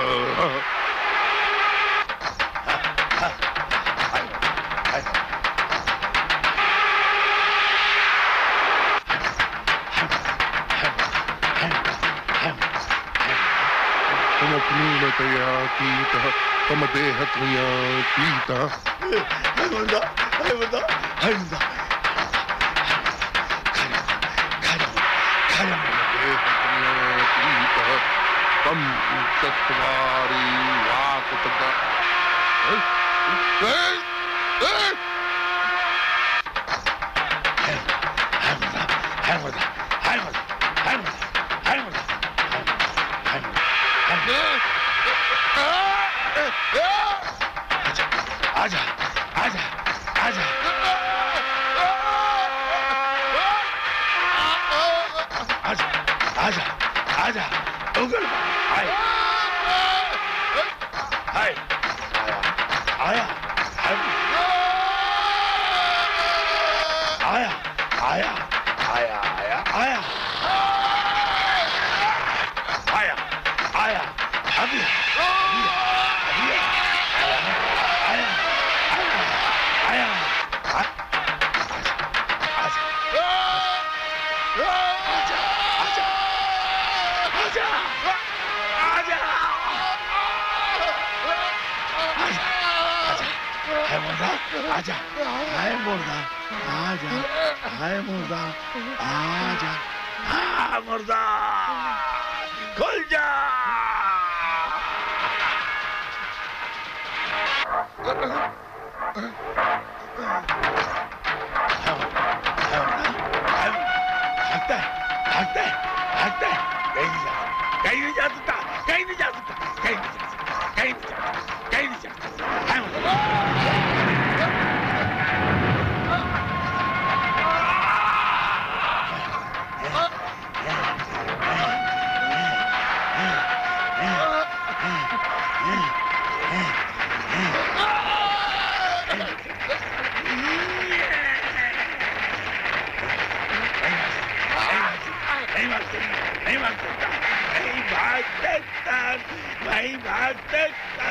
[SPEAKER 5] त्वमप्नीनतयातीतः त्वं देहत्रयातीतः तम चत्वारि वाकुटगा
[SPEAKER 13] आजा आजा आजा आजा आजा उगल आया आया आया आया आया आया आया आया आया आया अभी आजा हाय मुर्दा आजा हाय मुर्दा आजा हाँ मुर्दा खुल जा भागता है भागता है भागता है कहीं नहीं जा सकता कहीं नहीं जा सकता कहीं नहीं जा सकता कहीं नहीं जा सकता कहीं नहीं जा सकता हाय मुर्दा भाई भाग सकता